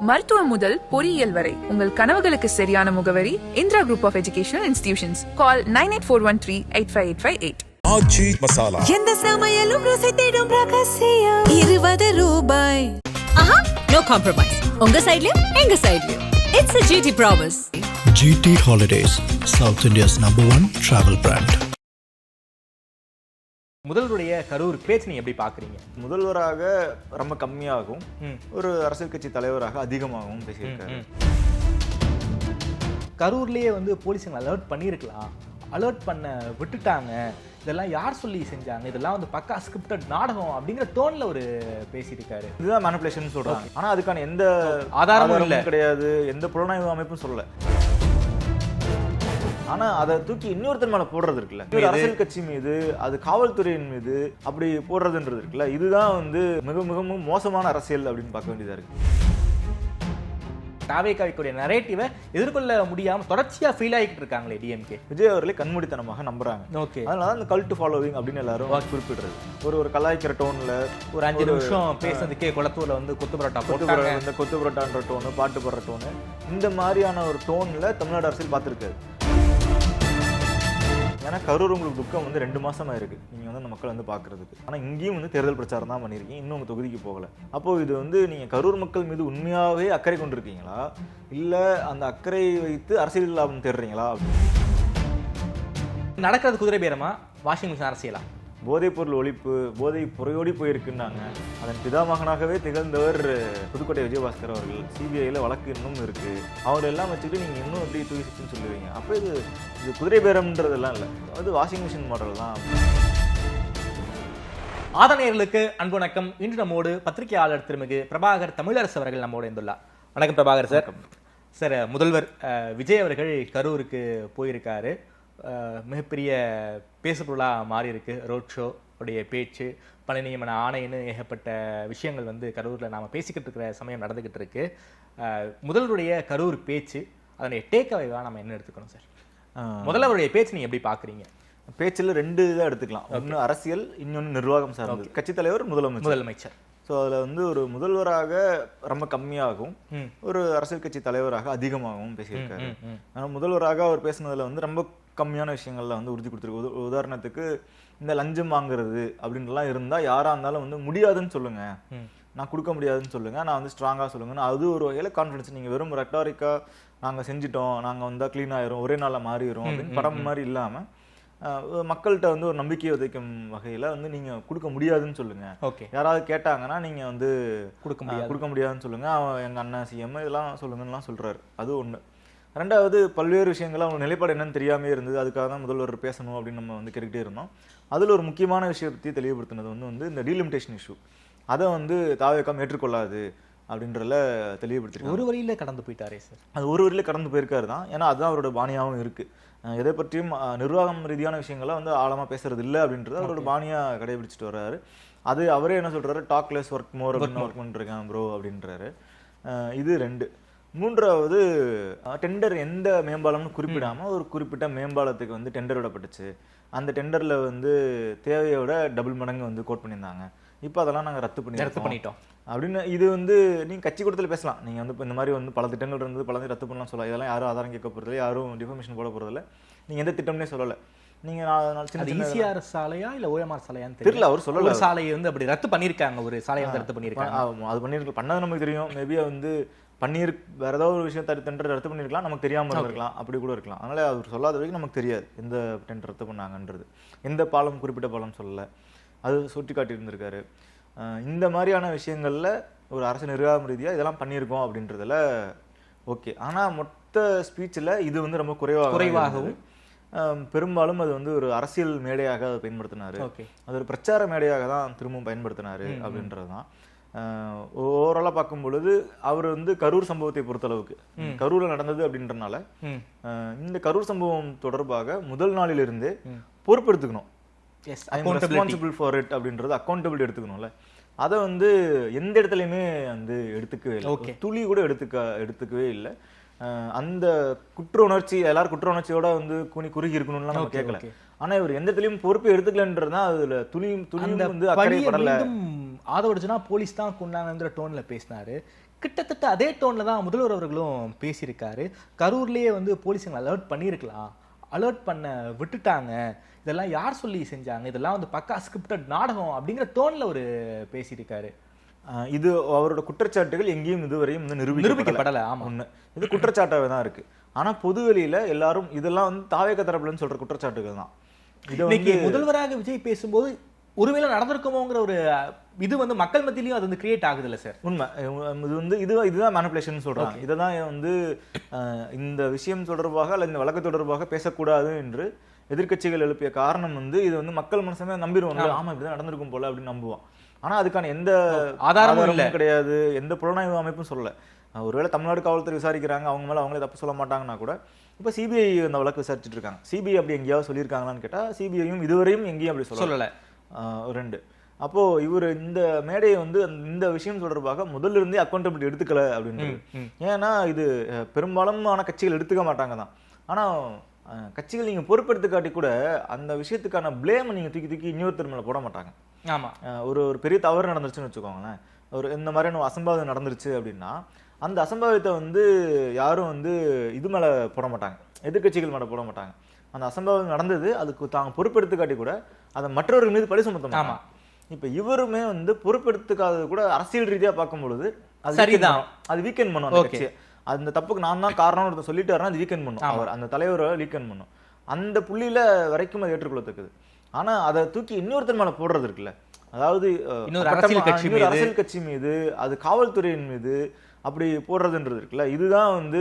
மருத்துவம் முதல் பொறியியல் வரை உங்கள் கனவுகளுக்கு சரியான முகவரி Indira group of educational institutions. Call 9841385858. Aachi Masala. எந்த சமையலும் ருசி தேடும் ரகசியம் 20 ரூபாய். ஆஹா, நோ காம்ப்ரமைஸ். உங்க சைடுலயும் எங்க சைடுலயும். It's a GT promise. GT Holidays, South India's #1 travel brand. முதல்வருடைய கரூர் பேச்சு நீங்க எப்படி பாக்குறீங்க? முதல்வராக ரொம்ப கம்மியாகும், ஒரு அரசியல் கட்சி தலைவராக அதிகமாகவும் பேசியிருக்காரு. கரூர்லயே வந்து போலீஸுங்க அலர்ட் பண்ணியிருக்கலாம், அலர்ட் பண்ண விட்டுட்டாங்க, இதெல்லாம் யார் சொல்லி செஞ்சாங்க, இதெல்லாம் வந்து பக்கா ஸ்கிரிப்டட் நாடகம் அப்படிங்கிற டோன்ல ஒரு பேசியிருக்காரு. இதுதான் மேனிபுலேஷன் சொல்றாங்க. ஆனா அதுக்கான எந்த ஆதாரமும் இல்ல, கிடையாது, எந்த புலனாய்வு அமைப்பும் சொல்லல. ஆனா அதை தூக்கி இன்னொருத்தர் மேல போடுறது இருக்குல்ல, ஒரு அரசியல் கட்சி மீது, அது காவல்துறையின் மீது அப்படி போடுறதுன்றது இருக்குல்ல, இதுதான் வந்து மிக மிகவும் மோசமான அரசியல் அப்படின்னு பார்க்க வேண்டியதா இருக்கு. தாவேக்காவிக்குரிய நரேட்டிவை எதிர்கொள்ள முடியாம தொடர்ச்சியா ஃபீல் ஆகிட்டு இருக்காங்களே டிஎம்கே. விஜய் அவர்களை கண்மூடித்தனமாக நம்புறாங்க. ஓகே, அதனால அந்த கல்ட் ஃபாலோவிங் அப்படின்னு எல்லாரும் குறிப்பிடுறது. ஒரு கலாய்க்கிற டோன்ல ஒரு 5 நிமிஷம் பேசுறதுக்கே குளத்தூர்ல வந்து கொத்து பரோட்டா போட்டாங்க, இந்த கொத்து பரோட்டான்ற டோனு, பாட்டு போடுற டோனு, இந்த மாதிரியான ஒரு டோன்ல தமிழ்நாடு அரசியல் பார்த்துருக்காரு. ஏன்னா கரூர் உங்களுக்கு துக்கம் வந்து 2 மாசமா இருக்கு, நீங்க வந்து அந்த மக்கள் வந்து பாக்குறதுக்கு. ஆனா இங்கேயும் வந்து தேர்தல் பிரச்சாரம் தான் பண்ணிருக்கீங்க, இன்னும் உங்க தொகுதிக்கு போகல. அப்போ இது வந்து நீங்க கரூர் மக்கள் மீது உண்மையாவே அக்கறை கொண்டிருக்கீங்களா, இல்ல அந்த அக்கறை வைத்து அரசியல் லாபம் தேடுறீங்களா? நடக்கிறது குதிரை பேரமா, வாஷிங் மிஷின் அரசியலா? போதைப் பொருள் ஒழிப்பு, போதை புறையோடி போயிருக்குன்னாங்க. அதன் பிதாமகனாகவே திகழ்ந்தவர் புதுக்கோட்டை விஜயபாஸ்கர் அவர்கள். சிபிஐல வழக்கு இன்னும் இருக்கு. அவர் எல்லாம் வச்சுட்டு நீங்க இன்னும் எப்படி தூக்கிச்சுன்னு சொல்லுவீங்க? அப்போ இது குதிரை பேரம்ன்றதெல்லாம் இல்லை, அது வாஷிங் மிஷின் மாடல் தான். ஆதனையர்களுக்கு அன்பு வணக்கம். இன்று நம்மோடு பத்திரிகையாளர் திருமிகு பிரபாகர் தமிழரசு அவர்கள் நம்மோடு இருந்துள்ளார். வணக்கம் பிரபாகர் சார். சார், முதல்வர் விஜய் அவர்கள் கரூருக்கு போயிருக்காரு. மிகப்பெரிய பேசுபொருளாக மாறி இருக்கு. ரோட் ஷோ உடைய பேச்சு, பணி நியமன ஆணைன்னு ஏகப்பட்ட விஷயங்கள் வந்து கரூரில் நாம் பேசிக்கிட்டு இருக்கிற சமயம் நடந்துக்கிட்டு இருக்கு. முதல்வருடைய கரூர் பேச்சு, அதனுடைய டேக் அவேவா நம்ம என்ன எடுத்துக்கணும் சார்? முதல்வருடைய பேச்சு நீங்க எப்படி பாக்குறீங்க? பேச்சில் 2 இதாக எடுத்துக்கலாம். ஒன்று அரசியல், இன்னொன்று நிர்வாகம் சார்ந்தது. கட்சித் தலைவர், முதலமைச்சர். ஸோ அதில் வந்து ஒரு முதல்வராக ரொம்ப கம்மியாகவும், ஒரு அரசியல் கட்சி தலைவராக அதிகமாகவும் பேசியிருக்காரு. ஆனால் முதல்வராக அவர் பேசுனதில் வந்து ரொம்ப கம்மியான விஷயங்கள்ல வந்து உறுதி கொடுத்துருக்கு. உதாரணத்துக்கு இந்த லஞ்சம் வாங்குறது அப்படின்லாம் இருந்தால் யாராக இருந்தாலும் வந்து முடியாதுன்னு சொல்லுங்க, நான் கொடுக்க முடியாதுன்னு சொல்லுங்க, நான் வந்து ஸ்ட்ராங்காக சொல்லுங்கன்னா அது ஒரு வகையில் கான்ஃபிடன்ஸ். நீங்கள் வெறும் ரெட்டாரிக்காக நாங்கள் செஞ்சிட்டோம், நாங்கள் வந்தால் க்ளீன் ஆயிரும், ஒரே நாளில் மாறிடும் அப்படின்னு படம் மாதிரி இல்லாமல் மக்கள்கிட்ட வந்து ஒரு நம்பிக்கையை விதைக்கும் வகையில் வந்து நீங்கள் கொடுக்க முடியாதுன்னு சொல்லுங்க. ஓகே, யாராவது கேட்டாங்கன்னா நீங்கள் வந்து கொடுக்க முடியாதுன்னு சொல்லுங்க, அவன் எங்கள் அண்ணன் சிஎம் இதெல்லாம் சொல்லுங்கலாம் சொல்கிறாரு. அது ஒன்று. ரெண்டாவது, பல்வேறு விஷயங்கள் அவங்க நிலைப்பாடு என்னன்னு தெரியாமே இருந்தது, அதுக்காக தான் முதல்வர் பேசணும் அப்படின்னு நம்ம வந்து கேட்டுக்கிட்டே இருந்தோம். அதில் ஒரு முக்கியமான விஷயத்தை தெளிவுபடுத்தினது வந்து இந்த டீலிமிட்டேஷன் இஷ்யூ. அதை வந்து தாவேகம் ஏற்றுக்கொள்ளாது அப்படின்றதுல தெளிவுபடுத்திருக்காங்க. ஒரு வழியில் கடந்து போயிட்டாரே சார். அது ஒரு வழியில் கடந்து போயிருக்காரு தான். ஏன்னா அதுதான் அவரோட பாணியாகவும் இருக்குது. எதை பற்றியும் நிர்வாகம் ரீதியான விஷயங்கள்லாம் வந்து ஆழமாக பேசுறது இல்லை அப்படின்றது அவரோட பாணியாக கடைபிடிச்சிட்டு வர்றாரு. அது அவரே என்ன சொல்கிறாரு, டாக் லெஸ் ஒர்க் மோர் அப்படின்னு ஒர்க் பண்ணிருக்கேன் ப்ரோ அப்படின்றாரு. இது 2. மூன்றாவது, டெண்டர் எந்த மேம்பாலம்னு குறிப்பிடாமல் ஒரு குறிப்பிட்ட மேம்பாலத்துக்கு வந்து டெண்டர் விடப்பட்டுச்சு. அந்த டெண்டரில் வந்து தேவையோட டபுள் மடங்கு வந்து கோட் பண்ணியிருந்தாங்க. இப்போ அதெல்லாம் நாங்கள் ரத்து பண்ணிட்டோம் அப்படின்னு. இது வந்து நீங்கள் கட்சி கூட்டத்தில் பேசலாம், நீங்கள் வந்து இப்போ இந்த மாதிரி வந்து பல திட்டங்கள் இருந்தது, பல ரத்து பண்ணலாம் சொல்லலாம். இதெல்லாம் யாரும் ஆதாரம் கேட்க போகிறதில்ல, யாரும் டிஃபர்மேஷன் போட போகிறதில்ல. நீங்கள் எந்த திட்டம்னே சொல்லலை. நீங்கள் ஈசிஆர் சாலையா இல்லை ஓஎம்ஆர் சாலையான்னு தெரியல, அவர் சொல்லல. ஒரு சாலையை வந்து அப்படி ரத்து பண்ணியிருக்காங்க, ஒரு சாலையை வந்து ரத்து பண்ணியிருக்காங்க. அது பண்ணியிருக்க பண்ணது நமக்கு தெரியும். மேபி வந்து வேற ஏதாவது ஒரு விஷயம் டெண்டர் ரத்து பண்ணிருக்கலாம், நமக்கு தெரியாமல் இருக்கலாம், அப்படி கூட இருக்கலாம். அதனால அவர் சொல்லாத வரைக்கும் நமக்கு தெரியாது எந்த டெண்டர் ரத்து பண்ணாங்கன்றது. எந்த பாலம், குறிப்பிட்ட பாலம் சொல்லலை, அது சுட்டி காட்டி இருந்திருக்காரு. இந்த மாதிரியான விஷயங்கள்ல ஒரு அரசு நிர்வாகம் ரீதியாக இதெல்லாம் பண்ணியிருக்கோம் அப்படின்றதுல ஓகே. ஆனால் மொத்த ஸ்பீச்சில் இது வந்து ரொம்ப குறைவாகவும், பெரும்பாலும் அது வந்து ஒரு அரசியல் மேடையாக அதை பயன்படுத்தினாரு. அது ஒரு பிரச்சார மேடையாக தான் திரும்பவும் பயன்படுத்தினாரு அப்படின்றது தான். ஓவராலாக பார்க்கும் பொழுது அவர் வந்து கரூர் சம்பவத்தை பொறுத்தளவுக்கு, கரூரில் நடந்தது அப்படின்றனால இந்த கரூர் சம்பவம் தொடர்பாக முதல் நாளிலிருந்து பொறுப்பெடுத்துக்கணும், ரெஸ்பான்சிபிள் ஃபார் இட் அப்படின்றது அக்கௌண்டபிலிட்டி எடுத்துக்கணும்ல. அதை வந்து எந்த இடத்துலையுமே வந்து எடுத்துக்கவே இல்லை, துளி கூட எடுத்துக்கவே இல்லை. அந்த குற்ற உணர்ச்சி, எல்லாரும் குற்ற உணர்ச்சியோட வந்து குறுகி இருக்கணும்லாம் நம்ம கேட்கல. ஆனா இவர் எந்த இடத்துலயும் பொறுப்பு எடுத்துக்கலன்றதுதான் அதுல துளியும் வந்து அக்கறை படல. ஆதவ அர்ஜுனா போலீஸ் தான் கொண்டாங்கிற டோன்ல பேசினாரு. கிட்டத்தட்ட அதே டோன்ல தான் முதல்வர் அவர்களும் பேசியிருக்காரு. கரூர்லயே வந்து போலீஸுங்களை அலர்ட் பண்ணியிருக்கலாம், அலர்ட் பண்ண விட்டுட்டாங்க, இதெல்லாம் யார் சொல்லி செஞ்சாங்க, இதெல்லாம் வந்து பக்கா ஸ்கிரிப்டட் நாடகம் அப்படிங்கிற டோன்ல ஒரு பேசியிருக்காரு. இது அவரோட குற்றச்சாட்டுகள் எங்கேயும் இதுவரையும் வந்து நிரூபிக்கப்படல. ஆமா, ஒண்ணு இது குற்றச்சாட்டாவே தான் இருக்கு. ஆனா பொதுவெளியில எல்லாரும் இதெல்லாம் வந்து தாவேக தரப்புலன்னு சொல்ற குற்றச்சாட்டுகள் தான். இன்னைக்கு முதல்வராக விஜய் பேசும்போது ஒருவேளை நடந்திருக்குமோங்கிற ஒரு இது வந்து மக்கள் மத்தியிலயும் அது வந்து கிரியேட் ஆகுது இல்ல சார்? உண்மை. இது வந்து இதுதான் மேனிபுலேஷன் சொல்றாங்க. இதை தான் வந்து இந்த விஷயம் தொடர்பாக அல்ல இந்த வழக்கு தொடர்பாக பேசக்கூடாது என்று எதிர்க்கட்சிகள் எழுப்பிய காரணம் வந்து இது வந்து மக்கள் மனசுமே நம்பிடுவாங்க. ஆமா இப்படிதான் நடந்திருக்கும் போல அப்படின்னு நம்புவான். ஆனா அதுக்கான எந்த ஆதாரமும் கிடையாது, எந்த புலனாய்வு அமைப்பும் சொல்லல. ஒருவேளை தமிழ்நாடு காவல்துறை விசாரிக்கிறாங்க, அவங்க மேல அவங்களே தப்பு சொல்ல மாட்டாங்கன்னா கூட இப்ப சிபிஐ அந்த வழக்கு விசாரிச்சுட்டு இருக்காங்க. சிபிஐ அப்படி எங்கேயாவது சொல்லியிருக்காங்களான்னு கேட்டா சிபிஐயும் இதுவரையும் எங்கேயும் அப்படி சொல்லல. ரெண்டு அப்போ இவர் இந்த மேடையை வந்து இந்த விஷயம் தொடர்பாக முதல்ல இருந்தே அக்கௌண்டபிலிட்டி எடுத்துக்கல அப்படின்றது. ஏன்னா இது பெரும்பாலுமான கட்சிகள் எடுத்துக்க மாட்டாங்க தான். ஆனா கட்சிகள் நீங்க பொறுப்பெடுத்து காட்டி கூட அந்த விஷயத்துக்கான பிளேம் நீங்க தூக்கி தூக்கி இன்னொருத்தர் மேல போட மாட்டாங்க. ஆமா, ஒரு பெரிய தவறு நடந்துருச்சுன்னு வச்சுக்கோங்களேன், ஒரு இந்த மாதிரியான அசம்பாவிதம் நடந்துருச்சு அப்படின்னா அந்த அசம்பாவிதத்தை வந்து யாரும் வந்து இது மேல போட மாட்டாங்க, எதிர்க்கட்சிகள் மேல போட மாட்டாங்க. அந்த அசம்பாவிதம் நடந்தது, அதுக்கு தாங்க பொறுப்பெடுத்து காட்டி கூட அதை மற்றவர்கள் மீது பழி சுமத்த மாட்டாங்க. இப்ப இவருமே வந்து பொறுப்பெடுத்துக்காதது கூட அரசியல் ரீதியா பார்க்கும் பொழுது அது வீக்கெண்ட் பண்ணும் அந்த கட்சியை. அந்த தப்புக்கு நான் தான் காரணம் சொல்லிட்டாருன்னா அது வீக்கெண்ட் பண்ணும், அவர் அந்த தலைவரை வீக்கெண்ட் பண்ணும். அந்த புள்ளியில வரைக்கும் அது ஏற்றுக்கொள்ளத்தக்கது. ஆனா அதை தூக்கி இன்னொருத்தர் மேல போடுறது இருக்குல்ல, அதாவது அரசியல் கட்சி மீது, அது காவல்துறையின் மீது அப்படி போடுறதுன்றது இருக்குல்ல, இதுதான் வந்து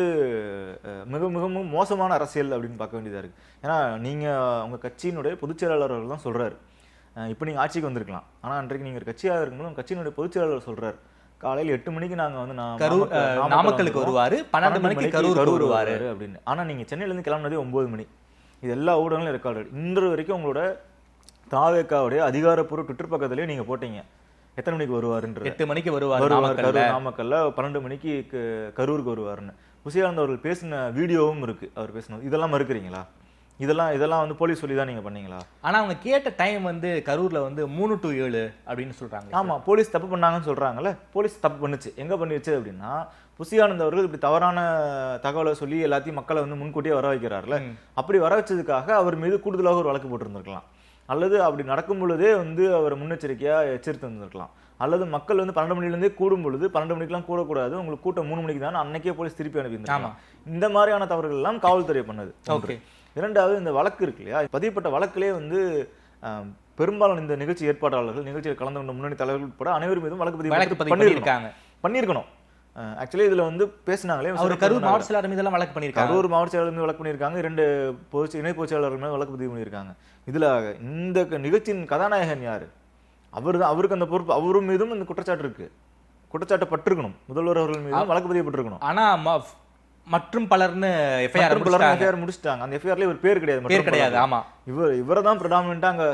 மிக மிகவும் மோசமான அரசியல் அப்படின்னு பார்க்க வேண்டியதா இருக்கு. ஏன்னா நீங்க உங்க கட்சியினுடைய பொதுச் செயலாளர்கள் தான் சொல்றாரு, இப்போ நீங்க ஆட்சிக்கு வந்திருக்கலாம், ஆனா அன்றைக்கு நீங்க ஒரு கட்சியாக இருக்கும்போது உங்க கட்சியினுடைய பொதுச் செயலாளர் சொல்றாரு காலையில் 8 மணிக்கு நாங்க வந்து நாமக்கலுக்கு வருவாரு, 12 மணிக்கு கரூர் வருவாரு அப்படின்னு. ஆனா நீங்க சென்னையில இருந்து கிளம்பினதே 9 மணி. இது எல்லா ஊடகங்களும் ரெக்கார்டு. இன்று வரைக்கும் உங்களோட தாவேக்காவுடைய அதிகாரப்பூர்வ ட்விட்டர் பக்கத்திலேயே நீங்க போட்டீங்க எத்தனை மணிக்கு வருவாருன்ற. 8 மணிக்கு வருவார் நாமக்கல்ல, 12 மணிக்கு கரூருக்கு வருவாருன்னு புசியானந்த் அவர்கள் பேசின வீடியோவும் இருக்கு அவர் பேசினது. இதெல்லாம் மறுக்கிறீங்களா? இதெல்லாம் வந்து போலீஸ் சொல்லி தான் நீங்க பண்ணீங்களா? ஆனா அவங்க கேட்ட டைம் வந்து கரூர்ல வந்து 3 to 7 அப்படின்னு சொல்றாங்க. ஆமா, போலீஸ் தப்பு பண்ணாங்கன்னு சொல்றாங்கல்ல. போலீஸ் தப்பு பண்ணுச்சு, எங்க பண்ணிருச்சு அப்படின்னா புசியானந்த் அவர்கள் இப்படி தவறான தகவலை சொல்லி எல்லாத்தையும் மக்களை வந்து முன்கூட்டியே வர வைக்கிறாருல, அப்படி வர வச்சதுக்காக அவர் மீது கூடுதலாக ஒரு வழக்கு போட்டிருந்திருக்கலாம், அல்லது அப்படி நடக்கும் பொழுதே வந்து அவர் முன்னெச்சரிக்கையா எச்சரித்து இருந்திருக்கலாம், அல்லது மக்கள் வந்து 12 மணிலேருந்தே கூடும் பொழுது 12 மணிக்கெல்லாம் கூடக்கூடாது, உங்களுக்கு கூட்டம் 3 மணிக்கு தான் அன்னைக்கே போலீஸ் திருப்பி அனுப்பியிருந்தாங்க. இந்த மாதிரியான தவறுகள் எல்லாம் காவல்துறை பண்ணது. இரண்டாவது, இந்த வழக்கு இருக்கு இல்லையா, பதிவுப்பட்ட வழக்கிலே வந்து பெரும்பாலான இந்த நிகழ்ச்சி ஏற்பாட்டாளர்கள், நிகழ்ச்சியில் கலந்து கொண்ட முன்னணி தலைவர்கள் உட்பட அனைவரும் மீதும் வழக்கு பண்ணியிருக்கணும். ஆக்சுவலி இதுல வந்து பேசினாங்களே, கரூர் மாவட்ட செயலாளர் மீது எல்லாம் வழக்கு பண்ணியிருக்காங்க, கரூர் மாவட்ட செயலாளர் மீது வழக்கு பண்ணியிருக்காங்க, 2 இணை பொதுச் செயலாளர்கள் மீது வழக்கு பதிவு பண்ணியிருக்காங்க. இதுல இந்த நிகழ்ச்சியின் கதாநாயகன் யாரு? அவருக்கு அந்த பொறுப்பு, அவரும் மீதும் இந்த குற்றச்சாட்டு இருக்கு, குற்றச்சாட்டு பட்டிருக்கணும், முதல்வர் அவர்கள் மீதும் வழக்கு பதியப்பட்டிருக்கணும். ஆனா மற்றும் பலர்னு எஃப்ஐஆர் முடிச்சிட்டாங்க. அந்த எஃப்ஐஆர்ல இவர் பேர் கிடையாது. ஆமா, இவரை தான் பிரடாமினா அங்க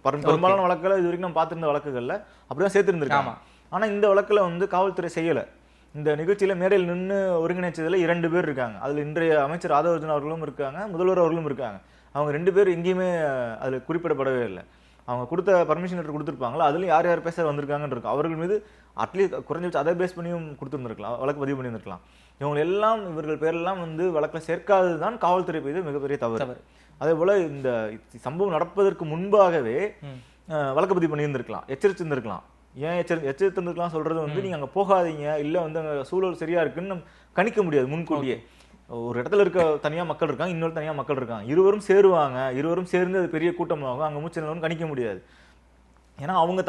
பெரும்பாலான வழக்குல இது வரைக்கும் நம்ம பார்த்திருந்த வழக்குகள்ல அப்படிதான் சேர்த்திருந்திருக்காங்க. ஆனா இந்த வழக்குல வந்து காவல்துறை செய்யல. இந்த நிகழ்ச்சியில மேடையில் நின்று ஒருங்கிணைச்சதுல 2 பேர் இருக்காங்க. அதுல இன்றைய அமைச்சர் ஆதவ அர்ஜுனா அவர்களும் இருக்காங்க, முதல்வர் அவர்களும் இருக்காங்க. அவங்க 2 பேர் எங்கேயுமே அதுல குறிப்பிடப்படவே இல்லை. அவங்க கொடுத்த பர்மிஷன் லெட்டர் கொடுத்துருப்பாங்களா, அதுலயும் யார் யார் பேச வந்திருக்காங்கன்னு இருக்கும். அவர்கள் மீது அட்லீஸ்ட் குறைஞ்சபட்சம் அதை பேஸ் பண்ணியும் கொடுத்துருந்துருக்கலாம், வழக்கு பதிவு பண்ணியிருந்திருக்கலாம். இவர்கள் பேரெல்லாம் வந்து வழக்கில் சேர்க்காததுதான் காவல்துறை மீது மிகப்பெரிய தவறு. அதே போல இந்த சம்பவம் நடப்பதற்கு முன்பாகவே வழக்கு பதிவு பண்ணியிருந்திருக்கலாம், எச்சரிச்சிருந்திருக்கலாம். ஏன் எச்சரித்திருந்திருக்கலாம் சொல்றது வந்து நீங்க அங்க போகாதீங்க, இல்ல வந்து அங்க சூழல் சரியா இருக்குன்னு கணிக்க முடியாது முன்கூட்டியே. ஒரு இடத்துல இருக்க தனியா மக்கள் இருக்காங்க, இன்னொரு தனியா மக்கள் இருக்காங்க, இருவரும் சேருவாங்க, இருவரும் சேர்ந்து அது பெரிய கூட்டமாகும், அங்க மூச்சு நிலவும் கணிக்க முடியாது. ஏன்னா அவங்க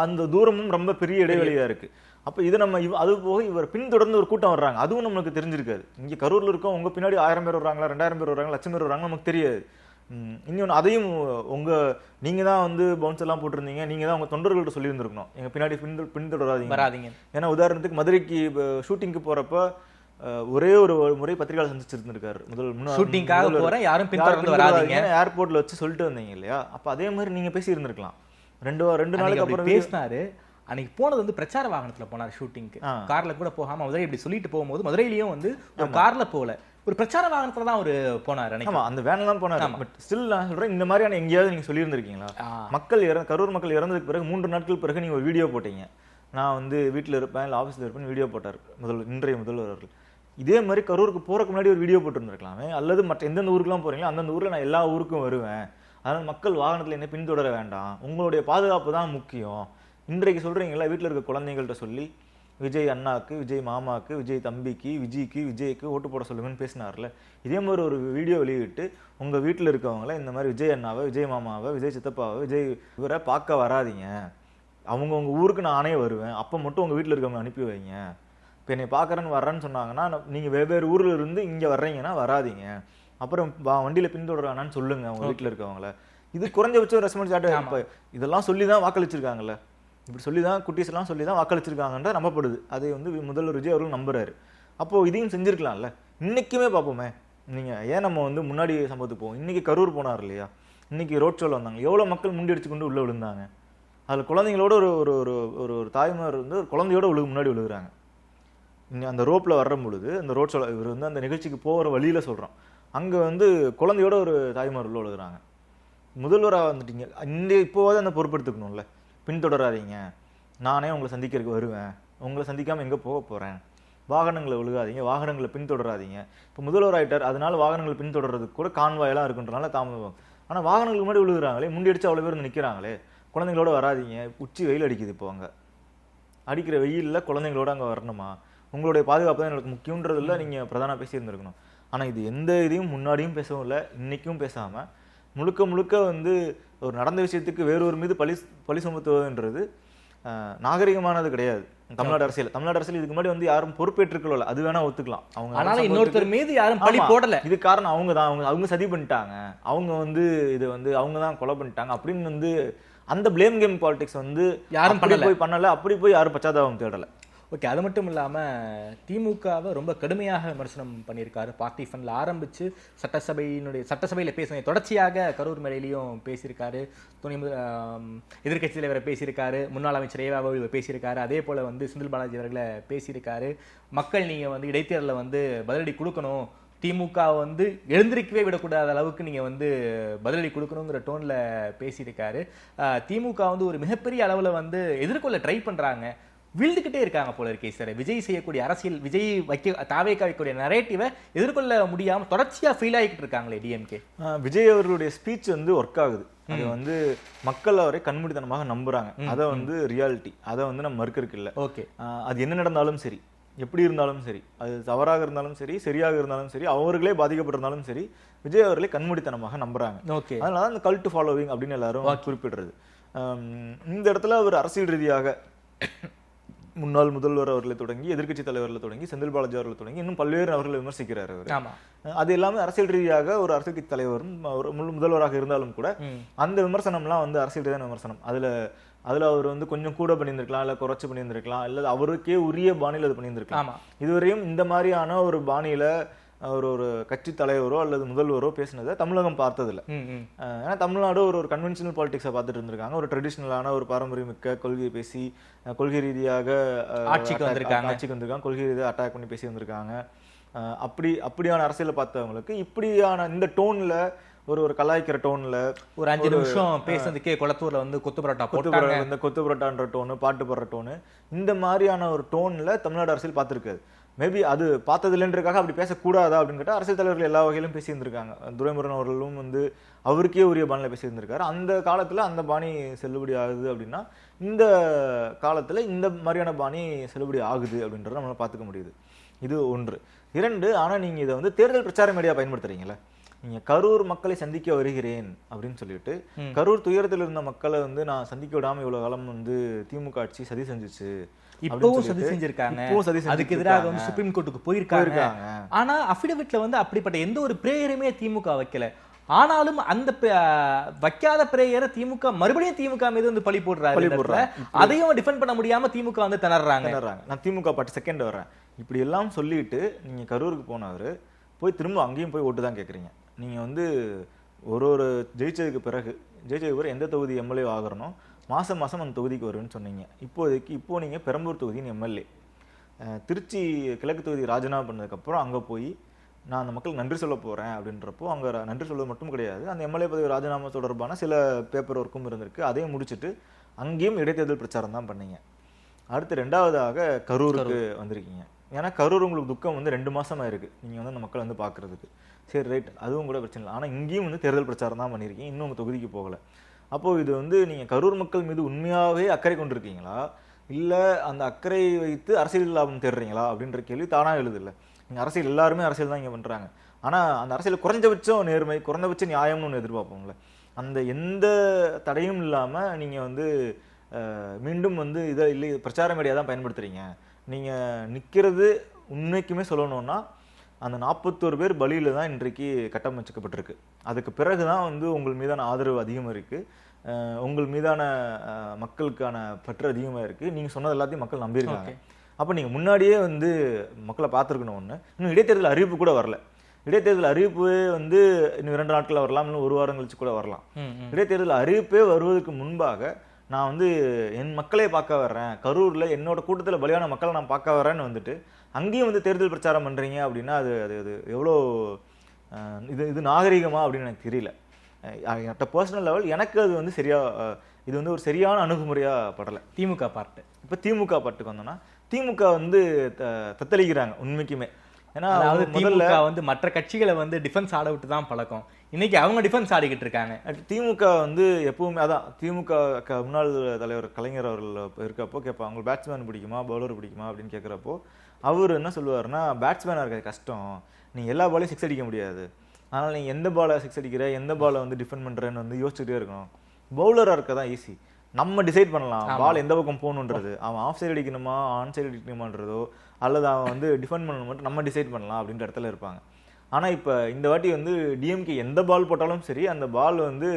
அந்த தூரமும் ரொம்ப பெரிய இடைவெளியா இருக்கு. அப்ப இது நம்ம அது போக இவர் பின்தொடர்ந்து ஒரு கூட்டம் வர்றாங்க, அதுவும் நம்மளுக்கு தெரிஞ்சிருக்காது. இங்க கரூர்ல இருக்கோம், உங்க பின்னாடி 1000 பேர் வர்றாங்களா, 2000 பேர் வர்றாங்களா, 1000 பேர் வர்றாங்க, நமக்கு தெரியாது. இன்னொன்று, அதையும் நீங்க தான் வந்து பவுன்ஸ் எல்லாம் போட்டிருந்தீங்க, நீங்க தான் உங்க தொண்டர்கள்ட்ட சொல்லி இருந்திருக்கணும், எங்க பின்னாடி பின்தொடராதீங்க. ஏன்னா உதாரணத்துக்கு மதுரைக்கு ஷூட்டிங்க்கு போறப்ப ஒரே ஒரு முறை பத்திரிகையாளர் சந்திச்சிருந்திருக்காரு, ஏர்போர்ட்ல வச்சு சொல்லிட்டு வந்தீங்க இல்லையா. அப்ப அதே மாதிரி நீங்க பேசி இருந்திருக்கலாம். 2 நாளைக்கு அப்புறம் பேசினாரு. அன்னைக்கு போனது வந்து பிரச்சார வாகனத்துல போனார் ஷூட்டிங்க்கு. கார்ல கூட போகாம மதுரை இப்படி சொல்லிட்டு போகும்போது மதுரையிலயும் வந்து ஒரு கார்ல போகல, ஒரு பிரச்சார வாகனத்துல தான் அவரு போனார். ஆமா, அந்த வேன்ல தான் போனார். பட் ஸ்டில் நான் சொல்றேன், இந்த மாதிரியான எங்கேயாவது நீங்க சொல்லியிருந்திருக்கீங்களா? கரூர் மக்கள் இறந்ததுக்கு பிறகு 3 நாட்கள் பிறகு நீங்க ஒரு வீடியோ போட்டீங்க, நான் வந்து வீட்டில் இருப்பேன் இல்லை ஆஃபீஸில் இருப்பேன் வீடியோ போட்டார் இன்றைய முதல்வர் அவர்கள். இதே மாதிரி கரூருக்கு போறதுக்கு முன்னாடி ஒரு வீடியோ போட்டுருந்துருக்கலாமே, அல்லது மற்ற எந்தெந்த ஊருக்குலாம் போறீங்களோ அந்தந்த ஊர்ல நான் எல்லா ஊருக்கும் வருவேன், அதனால் மக்கள் வாகனத்தில் என்ன பின்தொடர வேண்டாம், உங்களுடைய பாதுகாப்பு தான் முக்கியம். இன்றைக்கு சொல்றீங்களா வீட்டில் இருக்க குழந்தைங்கள்ட்ட சொல்லி விஜய் அண்ணாக்கு, விஜய் மாமாக்கு, விஜய் தம்பிக்கு, விஜய்க்கு ஓட்டு போட சொல்லுங்கன்னு பேசினார்ல, இதே மாதிரி ஒரு வீடியோ வெளியிட்டு உங்க வீட்டில் இருக்கவங்கள இந்த மாதிரி விஜய் அண்ணாவை, விஜய் மாமாவை, விஜய் சித்தப்பாவை, விஜய் இவரை பார்க்க வராதிங்க, அவங்கவுங்க ஊருக்கு நானே வருவேன், அப்போ மட்டும் உங்கள் வீட்டில் இருக்கவங்க அனுப்பி வைங்க. இப்போ என்னை பார்க்குறேன்னு வர்றேன்னு சொன்னாங்கன்னா, நீங்கள் வெவ்வேறு ஊரில் இருந்து இங்கே வர்றீங்கன்னா வராதிங்க, அப்புறம் வண்டியில் பின்தொடர வேணான்னு சொல்லுங்கள் உங்கள் வீட்டில் இருக்கவங்கள. இது குறைஞ்சபட்சம் ரெஸ்பான்ஸ் ஆட்டு. இப்போ இதெல்லாம் சொல்லி தான் வாக்களிச்சிருக்காங்கல்ல, இப்படி சொல்லி தான் குட்டீஸ் எல்லாம் சொல்லி தான் வாக்களிச்சிருக்காங்கன்ற நம்பப்படுது. அதை வந்து முதல்வர் விஜய் அவர்கள் நம்புறாரு. அப்போது இதையும் செஞ்சுருக்கலாம்ல. இன்றைக்குமே பார்ப்போமே, நீங்கள் ஏன் நம்ம வந்து முன்னாடி சம்பவத்துக்கு போவோம். இன்றைக்கி கரூர் போனார் இல்லையா, இன்றைக்கி ரோட் ஷோவில் வந்தாங்க, எவ்வளோ மக்கள் முண்டி அடிச்சு கொண்டு உள்ளே விழுந்தாங்க. அதில் குழந்தைங்களோட ஒரு ஒரு ஒரு ஒரு தாய்மார் வந்து ஒரு குழந்தையோட முன்னாடி விழுகிறாங்க. இங்கே அந்த ரோப்பில் வர்ற பொழுது அந்த ரோட் ஷோவில் இவர் வந்து அந்த நிகழ்ச்சிக்கு போகிற வழியில் சொல்கிறோம், அங்கே வந்து குழந்தையோட ஒரு தாய்மார் உள்ள விழுகிறாங்க. முதல்வராக வந்துட்டீங்க, இப்போவாது அந்த பொறுப்பெடுத்துக்கணும்ல, பின்தொடராதீங்க, நானே உங்களை சந்திக்கிறதுக்கு வருவேன், உங்களை சந்திக்காமல் எங்கே போக போகிறேன், வாகனங்களை விழுகாதீங்க, வாகனங்களை பின்தொடராதீங்க. இப்போ முதல்வர் ஆகிட்டார், அதனால வாகனங்களை பின்தொடர்றதுக்கு கூட கான்வாயெல்லாம் இருக்குன்றனால தாமதம். ஆனால் வாகனங்களுக்கு முன்னாடி விழுகிறாங்களே, முண்டி அடிச்சு அவ்வளோ பேர் நிற்கிறாங்களே, குழந்தைங்களோட வராதிங்க, உச்சி வெயில் அடிக்குது, இப்போ அங்கே அடிக்கிற வெயிலில் குழந்தைங்களோட அங்கே வரணுமா, உங்களுடைய பாதுகாப்பு தான் எனக்கு முக்கியன்றதில்ல நீங்கள் பிரதான பேசியிருந்துருக்கணும். ஆனால் இது எந்த இதையும் முன்னாடியும் பேசவும் இல்லை, இன்றைக்கும் பேசாமல் முழுக்க வந்து ஒரு நடந்த விஷயத்துக்கு வேறொரு மீது பழி சுமத்துவதுன்றது நாகரிகமானது கிடையாது. தமிழ்நாடு அரசியல் இதுக்கு முன்னாடி வந்து யாரும் பொறுப்பேற்றுக்கொள்ளல, அது வேணா ஒத்துக்கலாம். அவங்க இன்னொருத்தர் மீது யாரும் பழி போடல, இது காரணம் அவங்க தான், அவங்க சதி பண்ணிட்டாங்க, அவங்க வந்து இது வந்து அவங்க தான் கொலை பண்ணிட்டாங்க அப்படின்னு வந்து அந்த பிளேம் கேம் பாலிடிக்ஸ் வந்து யாரும் பண்ணல, அப்படி போய் யாரும் பச்சாதாபம் தேடலை. ஓகே, அது மட்டும் இல்லாமல் திமுகவை ரொம்ப கடுமையாக விமர்சனம் பண்ணியிருக்காரு. பார்ட்டி ஃபண்டில் ஆரம்பித்து சட்டசபையில் பேசின தொடர்ச்சியாக கரூர் மேலையிலையும் பேசியிருக்காரு, எதிர்க்கட்சி தலைவரை பேசியிருக்காரு, முன்னாள் அமைச்சர் ஏவாவை பேசியிருக்காரு, அதே போல் வந்து செந்தில் பாலாஜி அவர்களை பேசியிருக்காரு. மக்கள் நீங்கள் வந்து இடைத்தேர்தலில் வந்து பதிலடி கொடுக்கணும், திமுக வந்து எழுந்திருக்கவே விடக்கூடாத அளவுக்கு நீங்கள் வந்து பதிலடி கொடுக்கணுங்கிற டோனில் பேசியிருக்காரு. திமுக வந்து ஒரு மிகப்பெரிய அளவில் வந்து எதிர்கொள்ள ட்ரை பண்ணுறாங்க, வீழ்ந்துக்கிட்டே இருக்காங்க போல இருக்கே சார். விஜய் செய்யக்கூடிய அரசியல், விஜய் தாவேக்கா வைக்கக்கூடிய நரேட்டிவை எதிர்கொள்ள முடியாமல் தொடர்ச்சியாக ஃபீல் ஆகிக்கிட்டு இருக்காங்களே டிஎம்கே. விஜய் அவர்களுடைய ஸ்பீச் வந்து ஒர்க் ஆகுது, அது வந்து மக்கள் அவரை கண்மூடித்தனமாக நம்புறாங்க, அதை வந்து ரியாலிட்டி, அதை வந்து நம்ம மறுக்கிறதுக்கு இல்லை. ஓகே, அது என்ன நடந்தாலும் சரி, எப்படி இருந்தாலும் சரி, அது தவறாக இருந்தாலும் சரி, சரியாக இருந்தாலும் சரி, அவர்களே பாதிக்கப்பட்டிருந்தாலும் சரி, விஜய் அவர்களை கண்மூடித்தனமாக நம்புறாங்க. ஓகே, அதனால அந்த கல்ட் ஃபாலோவிங் அப்படின்னு எல்லாரும் குறிப்பிடுறது. இந்த இடத்துல அவர் அரசியல் ரீதியாக முன்னாள் முதல்வர் அவர்களை தொடங்கி எதிர்க்கட்சி தலைவர்களை தொடங்கி செந்தில் பாலாஜி அவர்களை தொடங்கி இன்னும் பல்வேறு அவர்களை விமர்சிக்கிறார் அவர். அது எல்லாமே அரசியல் ரீதியாக ஒரு அரசியல் கட்சி தலைவரும் முதல்வராக இருந்தாலும் கூட அந்த விமர்சனம்லாம் வந்து அரசியல் ரீதியான விமர்சனம். அதுல அவர் வந்து கொஞ்சம் கூட பண்ணியிருந்திருக்கலாம், இல்லை குறைச்சு பண்ணியிருந்திருக்கலாம், இல்லை அவருக்கே உரிய பாணியில் அது பண்ணியிருந்திருக்கலாம். இதுவரையும் இந்த மாதிரியான ஒரு பாணியில ஒரு கட்சி தலைவரோ அல்லது முதல்வரோ பேசினதை தமிழகம் பார்த்ததில்லை. ஏன்னா தமிழ்நாடு ஒரு கன்வென்ஷனல் பாலிடிக்ஸை பார்த்துட்டு இருந்திருக்காங்க, ஒரு ட்ரெடிஷ்னலான ஒரு பாரம்பரியமிக்க கொள்கையை பேசி கொள்கை ரீதியாக ஆட்சிக்கு வந்திருக்காங்க, கொள்கை ரீதியாக அட்டாக் பண்ணி பேசி வந்திருக்காங்க. அப்படியான அரசியலை பார்த்தவங்களுக்கு இப்படியான இந்த டோன்ல ஒரு கலாய்க்கிற டோன்ல ஒரு 5 நிமிஷம் பேசுறதுக்கே கொளத்தூர்ல வந்து கொத்து பரோட்டான்ற டோனு, பாட்டு போடுற டோனு, இந்த மாதிரியான ஒரு டோன்ல தமிழ்நாடு அரசியல் பார்த்துருக்காது. மேபி அது பார்த்ததில்லைன்றதுக்காக அப்படி பேசக்கூடாதா அப்படின்னு கேட்டால் அரசியல் தலைவர்கள் எல்லா வகையிலும் பேசியிருந்திருக்காங்க. துரைமுருகன் அவர்களும் வந்து அவருக்கே உரிய பாணியில் பேசியிருந்திருக்காரு. அந்த காலத்தில் அந்த பாணி செல்லுபடி ஆகுது அப்படின்னா இந்த காலத்தில் இந்த மாதிரியான பாணி செல்லுபடி ஆகுது அப்படின்றத நம்மளால் பார்த்துக்க முடியுது. இது ஒன்று. 2, ஆனால் நீங்கள் இதை வந்து தேர்தல் பிரச்சார மீடியா பயன்படுத்துறீங்களே, நீங்க கரூர் மக்களை சந்திக்க வருகிறேன் அப்படின்னு சொல்லிட்டு கரூர் துயரத்தில் இருந்த மக்களை வந்து நான் சந்திக்க விடாம இவ்வளவு காலம் வந்து திமுக ஆட்சி சதி செஞ்சுச்சு, இப்பவும் சதி செஞ்சிருக்காங்க, அதுக்கு எதிராக வந்து சுப்ரீம் கோர்ட்டுக்கு போயிருக்காங்க. ஆனா அபிடவிட்ல வந்து அப்படிப்பட்ட எந்த ஒரு பிரேயருமே திமுக வைக்கல. ஆனாலும் அந்த வைக்காத பிரேயரை திமுக மறுபடியும் திமுக மீது வந்து பழி போடுறாரு. அதையும் டிஃபெண்ட் பண்ண முடியாம திமுக வந்து திணறாங்க. நான் திமுக பாட்டு செகண்ட் வர்றேன் இப்படி எல்லாம் சொல்லிட்டு நீங்க கரூருக்கு போனவர் போய் திரும்ப அங்கேயும் போய் ஓட்டு தான் கேட்குறீங்க. நீங்கள் வந்து ஒரு ஜெயிச்சதுக்கு பிறகு எந்த தொகுதி எம்எல்ஏ ஆகிறனோ மாதம் மாதம் அந்த தொகுதிக்கு வருவேன்னு சொன்னீங்க. இப்போ நீங்கள் பெரம்பூர் தொகுதியின் எம்எல்ஏ. திருச்சி கிழக்கு தொகுதி ராஜினாமா பண்ணதுக்கப்புறம் அங்கே போய் நான் அந்த மக்கள் நன்றி சொல்ல போகிறேன் அப்படின்றப்போ அங்கே நன்றி சொல்வது மட்டும் கிடையாது, அந்த எம்எல்ஏ பதவி ராஜினாமா தொடர்பான சில பேப்பர் ஒர்க்கும் இருந்திருக்கு. அதையும் முடிச்சுட்டு அங்கேயும் இடைத்தேர்தல் பிரச்சாரம் தான் பண்ணீங்க. அடுத்து 2வதாக கரூருக்கு வந்திருக்கீங்க. ஏன்னா கரூர் உங்களுக்கு துக்கம் வந்து 2 மாசமா இருக்குது நீங்கள் வந்து அந்த மக்களை வந்து பார்க்குறதுக்கு. சரி ரைட், அதுவும் கூட பிரச்சனை இல்லை. ஆனால் இங்கேயும் வந்து தேர்தல் பிரச்சாரம் தான் பண்ணியிருக்கீங்க, இன்னும் உங்கள் தொகுதிக்கு போகலை. அப்போது இது வந்து நீங்கள் கரூர் மக்கள் மீது உண்மையாகவே அக்கறை கொண்டிருக்கீங்களா, இல்லை அந்த அக்கறை வைத்து அரசியல் லாபம் தேடுறீங்களா அப்படின்ற கேள்வி தானாக எழுதில்லை. நீங்கள் அரசியல் எல்லாருமே அரசியல் தான் இங்கே பண்ணுறாங்க. ஆனால் அந்த அரசியல் குறைஞ்சபட்சம் நேர்மை, குறைந்தபட்ச நியாயம்னு ஒன்று எதிர்பார்ப்போம்ல. அந்த எந்த தடையும் இல்லாமல் நீங்கள் வந்து மீண்டும் வந்து இதை இல்லை பிரச்சார மீடியா தான் பயன்படுத்துகிறீங்க. நீங்கள் நிற்கிறது உண்மைக்குமே சொல்லணும்னா அந்த 41 பேர் பலியில் தான் இன்றைக்கு கட்டமைக்கப்பட்டிருக்கு. அதுக்கு பிறகு தான் வந்து உங்கள் மீதான ஆதரவு அதிகமாக இருக்குது, உங்கள் மீதான மக்களுக்கான பற்று அதிகமாக இருக்குது. நீங்கள் சொன்னது எல்லாத்தையும் மக்கள் நம்பியிருக்காங்க. அப்போ நீங்கள் முன்னாடியே வந்து மக்களை பார்த்துருக்கணும். ஒன்று, இன்னும் இடைத்தேர்தல் அறிவிப்பு கூட வரல. இடைத்தேர்தல் அறிவிப்பு வந்து இன்னும் 2 நாட்களில் வரலாம், இன்னும் 1 வாரம் கழிச்சு கூட வரலாம். இடைத்தேர்தல் அறிவிப்பே வருவதற்கு முன்பாக நான் வந்து என் மக்களை பார்க்க வர்றேன், கரூரில் என்னோட கூட்டத்தில் பலியான மக்களை நான் பார்க்க வரேன்னு வந்துட்டு அங்கேயும் வந்து தேர்தல் பிரச்சாரம் பண்ணுறீங்க அப்படின்னா அது அது அது எவ்வளோ இது நாகரிகமா அப்படின்னு எனக்கு தெரியல. அட் பர்சனல் லெவல் எனக்கு அது வந்து இது வந்து ஒரு சரியான அணுகுமுறையாக படலை. திமுக பார்ட்டு இப்போ திமுக பாட்டுக்கு வந்தோம்னா திமுக வந்து தத்தளிக்கிறாங்க உண்மைக்குமே. ஏன்னா திமுக வந்து மற்ற கட்சிகளை வந்து டிஃபென்ஸ் ஆட விட்டு தான் பழக்கம். இன்னைக்கு அவங்க டிஃபென்ஸ் ஆடிக்கிட்டு இருக்காங்க. திமுக வந்து எப்பவுமே அதான், திமுக முன்னாள் தலைவர் கலைஞர் அவர்கள் இருக்கப்போ கேட்பாங்க, உங்களுக்கு பேட்ஸ்மேன் பிடிக்குமா பவுலர் பிடிக்குமா அப்படின்னு கேட்குறப்போ அவர் என்ன சொல்லுவாருன்னா, பேட்ஸ்மேனாக இருக்கிறது கஷ்டம், நீங்கள் எல்லா பாலையும் 6 அடிக்க முடியாது, அதனால் நீங்கள் எந்த பாலை 6 அடிக்கிற எந்த பாலை வந்து டிஃபெண்ட் பண்ணுறேன்னு வந்து யோசிச்சுட்டே இருக்கணும். பவுலராக இருக்க தான் ஈஸி, நம்ம டிசைட் பண்ணலாம் பால் எந்த பக்கம் போகணுன்றது. அவன் ஆஃப் சைடு அடிக்கணுமா ஆன் சைடு அடிக்கணுமான்றதோ அல்லது அவன் வந்து டிஃபெண்ட் பண்ணணும் மட்டும் நம்ம டிசைட் பண்ணலாம் அப்படின்ற இடத்துல இருப்பாங்க. ஆனால் இப்போ இந்த வாட்டி வந்து டிஎம்கே எந்த பால் போட்டாலும் சரி அந்த பால் வந்து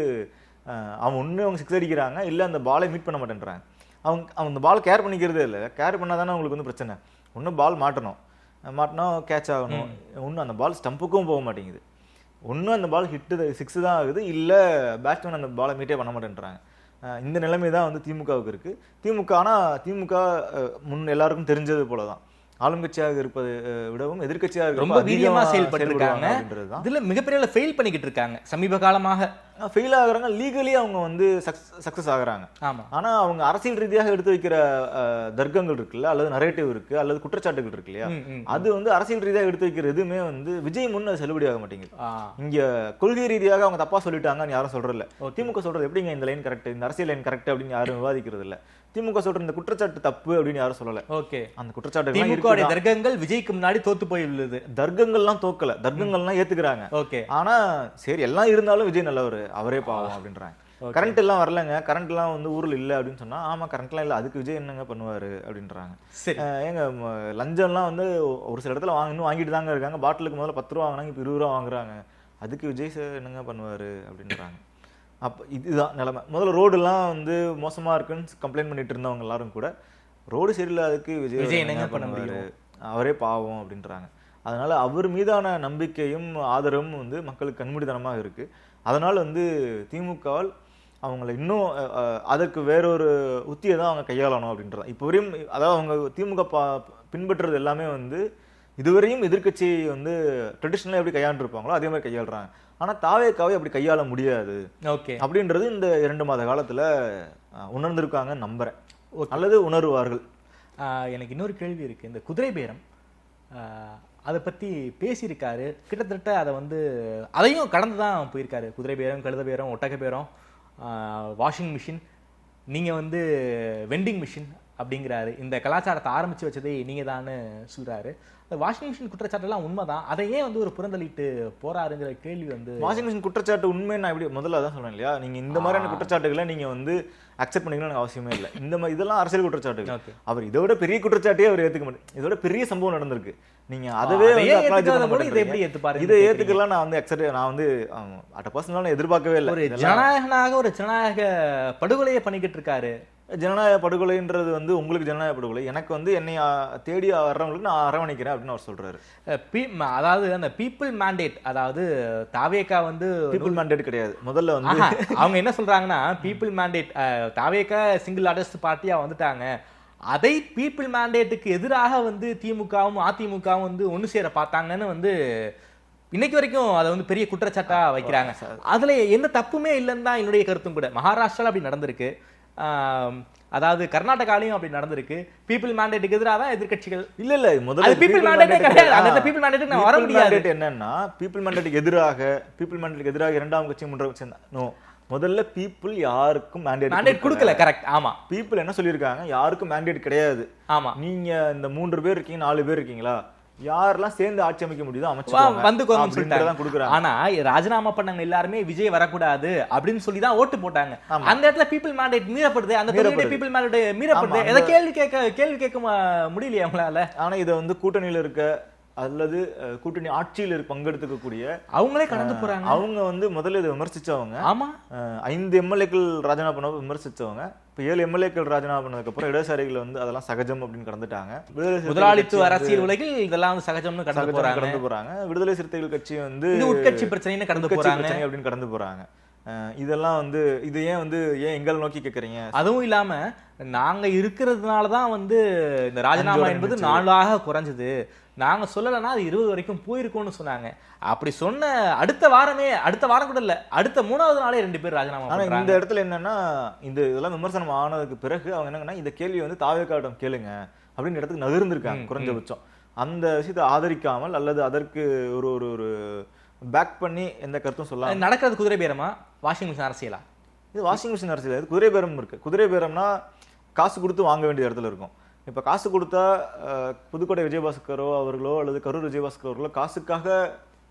அவன் ஒன்று அவங்க 6 அடிக்கிறாங்க, இல்லை அந்த பாலை மீட் பண்ண மாட்டேன்றாங்க. அவங்க அந்த பால் கேர் பண்ணிக்கிறதே இல்லை. கேர் பண்ணால் தானே அவங்களுக்கு வந்து பிரச்சனை. ஒன்று பால் மாட்டினா கேட்ச் ஆகணும், ஒன்று அந்த பால் ஸ்டம்புக்கும் போக மாட்டேங்குது, ஒன்று அந்த பால் ஹிட்டு 6 தான் ஆகுது, இல்லை பேட்ஸ்மேன் அந்த பாலை மீட்டே பண்ண மாட்டேன்றாங்க. இந்த நிலைமை தான் வந்து திமுகவுக்கு இருக்குது. திமுக முன் எல்லாருக்கும் தெரிஞ்சது போல தான் ஆளுங்கட்சியாக இருப்பதை விடவும் எதிர்கட்சியாக ரொம்ப வீரியமா செயல்பட்டுருக்காங்க. இதுல மிகப்பெரிய ஃபெயில் பண்ணிக்கிட்டு இருக்காங்க. சமீப காலமாக ஃபெயில் ஆகுறாங்க, லீகலி அவங்க வந்து சக்சஸ் ஆகுறாங்க. ஆனா அவங்க அரசியல் ரீதியாக எடுத்து வைக்கிற தர்க்கங்கள் இருக்குல்ல, அல்லது நரேட்டிவ் இருக்கு, அல்லது குற்றச்சாட்டுகள் இருக்கு இல்லையா, அது வந்து அரசியல் ரீதியாக எடுத்து வைக்கிற எதுவுமே வந்து விஜய் முன் செல்லுபடி ஆக மாட்டேங்குது. இங்க கொள்கை ரீதியாக அவங்க தப்பா சொல்லிட்டாங்கன்னு யாரும் சொல்றதில்ல. திமுக சொல்றது எப்படிங்க இந்த லைன் கரெக்ட், இந்த அரசியல் லைன் கரெக்ட் அப்படின்னு யாரும் விவாதிக்கிறது இல்ல. திமுக சொல்ற இந்த குற்றச்சாட்டு தப்பு அப்படின்னு யாரும் சொல்லல. ஓகே, அந்த குற்றச்சாட்டு திமுக தர்க்கங்கள் விஜய்க்கு முன்னாடி தோத்து போய் உள்ளது. தர்க்கங்கள்லாம் தோக்கல, தர்க்கங்கள்லாம் ஏத்துக்கிறாங்க. ஓகே, ஆனா சரி எல்லாம் இருந்தாலும் விஜய் நல்லவர், அவரே பாவம் அப்படின்றாங்க. கரண்ட் எல்லாம் வரலங்க, கரண்ட் எல்லாம் வந்து ஊர்ல இல்ல அப்படின்னு சொன்னா, ஆமா கரண்ட் எல்லாம் இல்ல, அதுக்கு விஜய் என்னங்க பண்ணுவாரு அப்படின்றாங்க. ஏங்க லஞ்சம் எல்லாம் வந்து ஒரு சில இடத்துல இன்னும் வாங்கிட்டு தாங்க இருக்காங்க. பாட்டிலுக்கு முதல்ல 10 ரூபா வாங்கினாங்க, இப்ப 20 ரூபா வாங்குறாங்க, அதுக்கு விஜய் சார் என்னங்க பண்ணுவாரு அப்படின்றாங்க. அப்போ இதுதான் நிலைமை. முதல்ல ரோடுலாம் வந்து மோசமா இருக்குன்னு கம்ப்ளைண்ட் பண்ணிட்டு இருந்தவங்க எல்லாரும் கூட ரோடு சரியில்லாததுக்கு விஜய் என்னங்க பண்ண முடியும், அவரே பாவம் அப்படின்றாங்க. அதனால அவர் மீதான நம்பிக்கையும் ஆதரவும் வந்து மக்களுக்கு கண்மூடித்தனமாக இருக்கு. அதனால வந்து திமுகவால் அவங்களை இன்னும் அதற்கு வேறொரு உத்தியை தான் அவங்க கையாளணும் அப்படின்றது. இப்போ வரையும் அதாவது அவங்க திமுக பின்பற்றுறது எல்லாமே வந்து இதுவரையும் எதிர்கட்சி வந்து ட்ரெடிஷ்னலாக எப்படி கையாண்டிருப்பாங்களோ அதே மாதிரி கையாளுறாங்க. ஆனா தாவேக்காவை அப்படி கையாள முடியாது அப்படின்றது இந்த 2 மாத காலத்துல உணர்ந்திருக்காங்கன்னு நம்புறேன், அல்லது உணர்வார்கள். எனக்கு இன்னொரு கேள்வி இருக்கு. இந்த குதிரை பேரம் அதை பத்தி பேசியிருக்காரு, கிட்டத்தட்ட அதை வந்து அதையும் கடந்து தான் போயிருக்காரு. குதிரை பேரம், கழுத பேரம், ஒட்டக பேரம், வாஷிங் மிஷின், நீங்க வந்து வெண்டிங் மிஷின் அப்படிங்கிறாரு. இந்த கலாச்சாரத்தை ஆரம்பிச்சு வச்சதே நீங்க தான்னு சொல்றாரு. வாஷிங் மிஷின் குற்றச்சாட்டுலாம் உண்மைதான், அதை ஏன் வந்து ஒரு புறந்தள்ளிட்டு போறாருங்கிற கேள்வி வந்து. வாஷிங் மிஷின் குற்றச்சாட்டு உண்மை, நான் இப்படி முதல்ல அதான் சொன்னேன் இல்லையா, நீங்க இந்த மாதிரியான குற்றச்சாட்டுகளை நீங்க வந்து அக்செப்ட் பண்ணிக்கணும்னு அவசியமே இல்லை. இந்த மாதிரி இதெல்லாம் அரசியல் குற்றச்சாட்டுகள். அவர் இதோட பெரிய குற்றச்சாட்டையே அவர் ஏத்துக்க மாட்டேன். இதோட பெரிய சம்பவம் நடந்திருக்கு, நீங்க அதவே இதை ஏத்துக்கலாம். நான் வந்து நான் வந்து அட் பர்சனலா எதிர்பார்க்கவே இல்லை. ஒரு ஜனநாயக படுகொலையை பண்ணிக்கிட்டு இருக்காரு. ஜனநாயக படுகொலைன்றது வந்து உங்களுக்கு ஜனநாயக படுகொலை, எனக்கு வந்து என்னை தேடி வர்றவங்களுக்கு நான் அரவணைக்கிறேன் அப்படின்னு அவர் சொல்றாரு. அதாவது அந்த பீப்புள் மேண்டேட், அதாவது தாவேகா வந்து பீப்புள் மேண்டேட் கிடையாது. முதல்ல வந்து அவங்க என்ன சொல்றாங்கன்னா பீப்புள் மேண்டேட், தாவேகா சிங்கிள் லார்ஜஸ்ட் பார்ட்டியா வந்துட்டாங்க, அதை பீப்புள் மேண்டேட்டுக்கு எதிராக வந்து திமுகவும் அதிமுகவும் வந்து ஒண்ணு சேர பார்த்தாங்கன்னு வந்து இன்னைக்கு வரைக்கும் அதை வந்து பெரிய குற்றச்சாட்டா வைக்கிறாங்க. அதுல எந்த தப்புமே இல்லைன்னு தான் என்னுடைய கருத்தும் கூட. மகாராஷ்டிரால அப்படி நடந்திருக்கு, அதாவது கர்நாடகாலையும் அப்படி நடந்திருக்கு. பீப்புள் மேண்டேட்டுக்கு எதிராக தான் எதிர்க்கட்சிகள் இல்ல முதல்ல பீப்புள் மேண்டேட்டே கிடையாது. அந்த பீப்புள் மேண்டேட்டுக்கு நான் வர முடியாது. என்னன்னா பீப்புள் மேண்டேட்டுக்கு எதிராக இரண்டாம் கட்சி மூன்றாம் கட்சி நோ, முதல்ல பீப்புள் யாருக்கும் மேண்டேட் கொடுக்கல. கரெக்ட். ஆமா, பீப்புள் என்ன சொல்லியிருக்காங்க, யாருக்கும் மேண்டேட் கிடையாது. ஆமா, நீங்க இந்த 3 பேர் இருக்கீங்க 4 பேர் இருக்கீங்களா, யாரெல்லாம் சேர்ந்து ஆட்சி அமைக்க முடியுதோ அமைச்சு வந்துக்கோங்கன்னு சொல்லிட்டு. ஆனா ராஜினாமா பண்ணவங்க எல்லாருமே விஜய் வரக்கூடாது அப்படின்னு சொல்லி தான் ஓட்டு போட்டாங்க. அந்த இடத்துல பீப்புள் மேண்டேட் மீறப்படுது, அந்த பீப்புள் மேண்டேட் மீறப்படுது. எதை கேள்வி கேட்க முடியலையா அவங்களால? ஆனா இதை வந்து கூட்டணியில இருக்க அல்லது கூட்டணி ஆட்சியில் பங்கெடுத்துக்கக்கூடிய அவங்களே கடந்து போறாங்க. அவங்க வந்து முதல்ல இதை விமர்சிச்சவங்க. ஆமா, 5 எம்எல்ஏக்கள் ராஜினாமா பண்ண விமர்சிச்சவங்க. இப்ப 7 எம்எல்ஏக்கள் ராஜினாமா பண்ணதுக்கு அப்புறம் இடதுசாரிகள் வந்து அதெல்லாம் சகஜம் அப்படின்னு கடந்துட்டாங்க. முதலாளித்துவ அரசியல் உலகில் இதெல்லாம் வந்து சகஜம்னு கடந்து போறாங்க. விடுதலை சிறுத்தைகள் கட்சி வந்து உட்கட்சி பிரச்சனைன்னு கடந்து போறாங்க அப்படின்னு கடந்து போறாங்க. இதெல்லாம் வந்து இது ஏன் எங்களை நோக்கி கேட்கறீங்க? அதுவும் இல்லாம நாங்க இருக்கிறதுனாலதான் வந்து இந்த ராஜினாமா என்பது 4ஆக குறைஞ்சது, நாங்க சொல்லலைன்னா அது 20 வரைக்கும் போயிருக்கோம்னு சொன்னாங்க. அப்படி சொன்ன அடுத்த வாரம் கூட இல்ல, அடுத்த 3வது நாளே 2 பேர் ராஜினாமா பண்றாங்க. இந்த இடத்துல என்னன்னா இதெல்லாம் விமர்சனம் ஆனதுக்கு பிறகு அவங்க என்னன்னா இந்த கேள்வி வந்து தாவேகாவிடம் கேளுங்க அப்படின்னு இடத்துக்கு நகர்ந்திருக்காங்க. குறைஞ்சபட்சம் அந்த விஷயத்தை ஆதரிக்காமல் அல்லது அதற்கு ஒரு ஒரு பேக் பண்ணி எந்த கருத்தும் சொல்லலாம். நடக்கிறது குதிரை பேரமா வாஷிங் மிஷின் அரசியலா? இது வாஷிங் மிஷின் அரசியல். இது குதிரை பேரம் இருக்கு. குதிரை பேரம்னா காசு கொடுத்து வாங்க வேண்டிய இடத்துல இருக்கும். இப்ப காசு கொடுத்தா புதுக்கோட்டை விஜயபாஸ்கரோ அவர்களோ அல்லது கரூர் விஜயபாஸ்கர் அவர்களோ காசுக்காக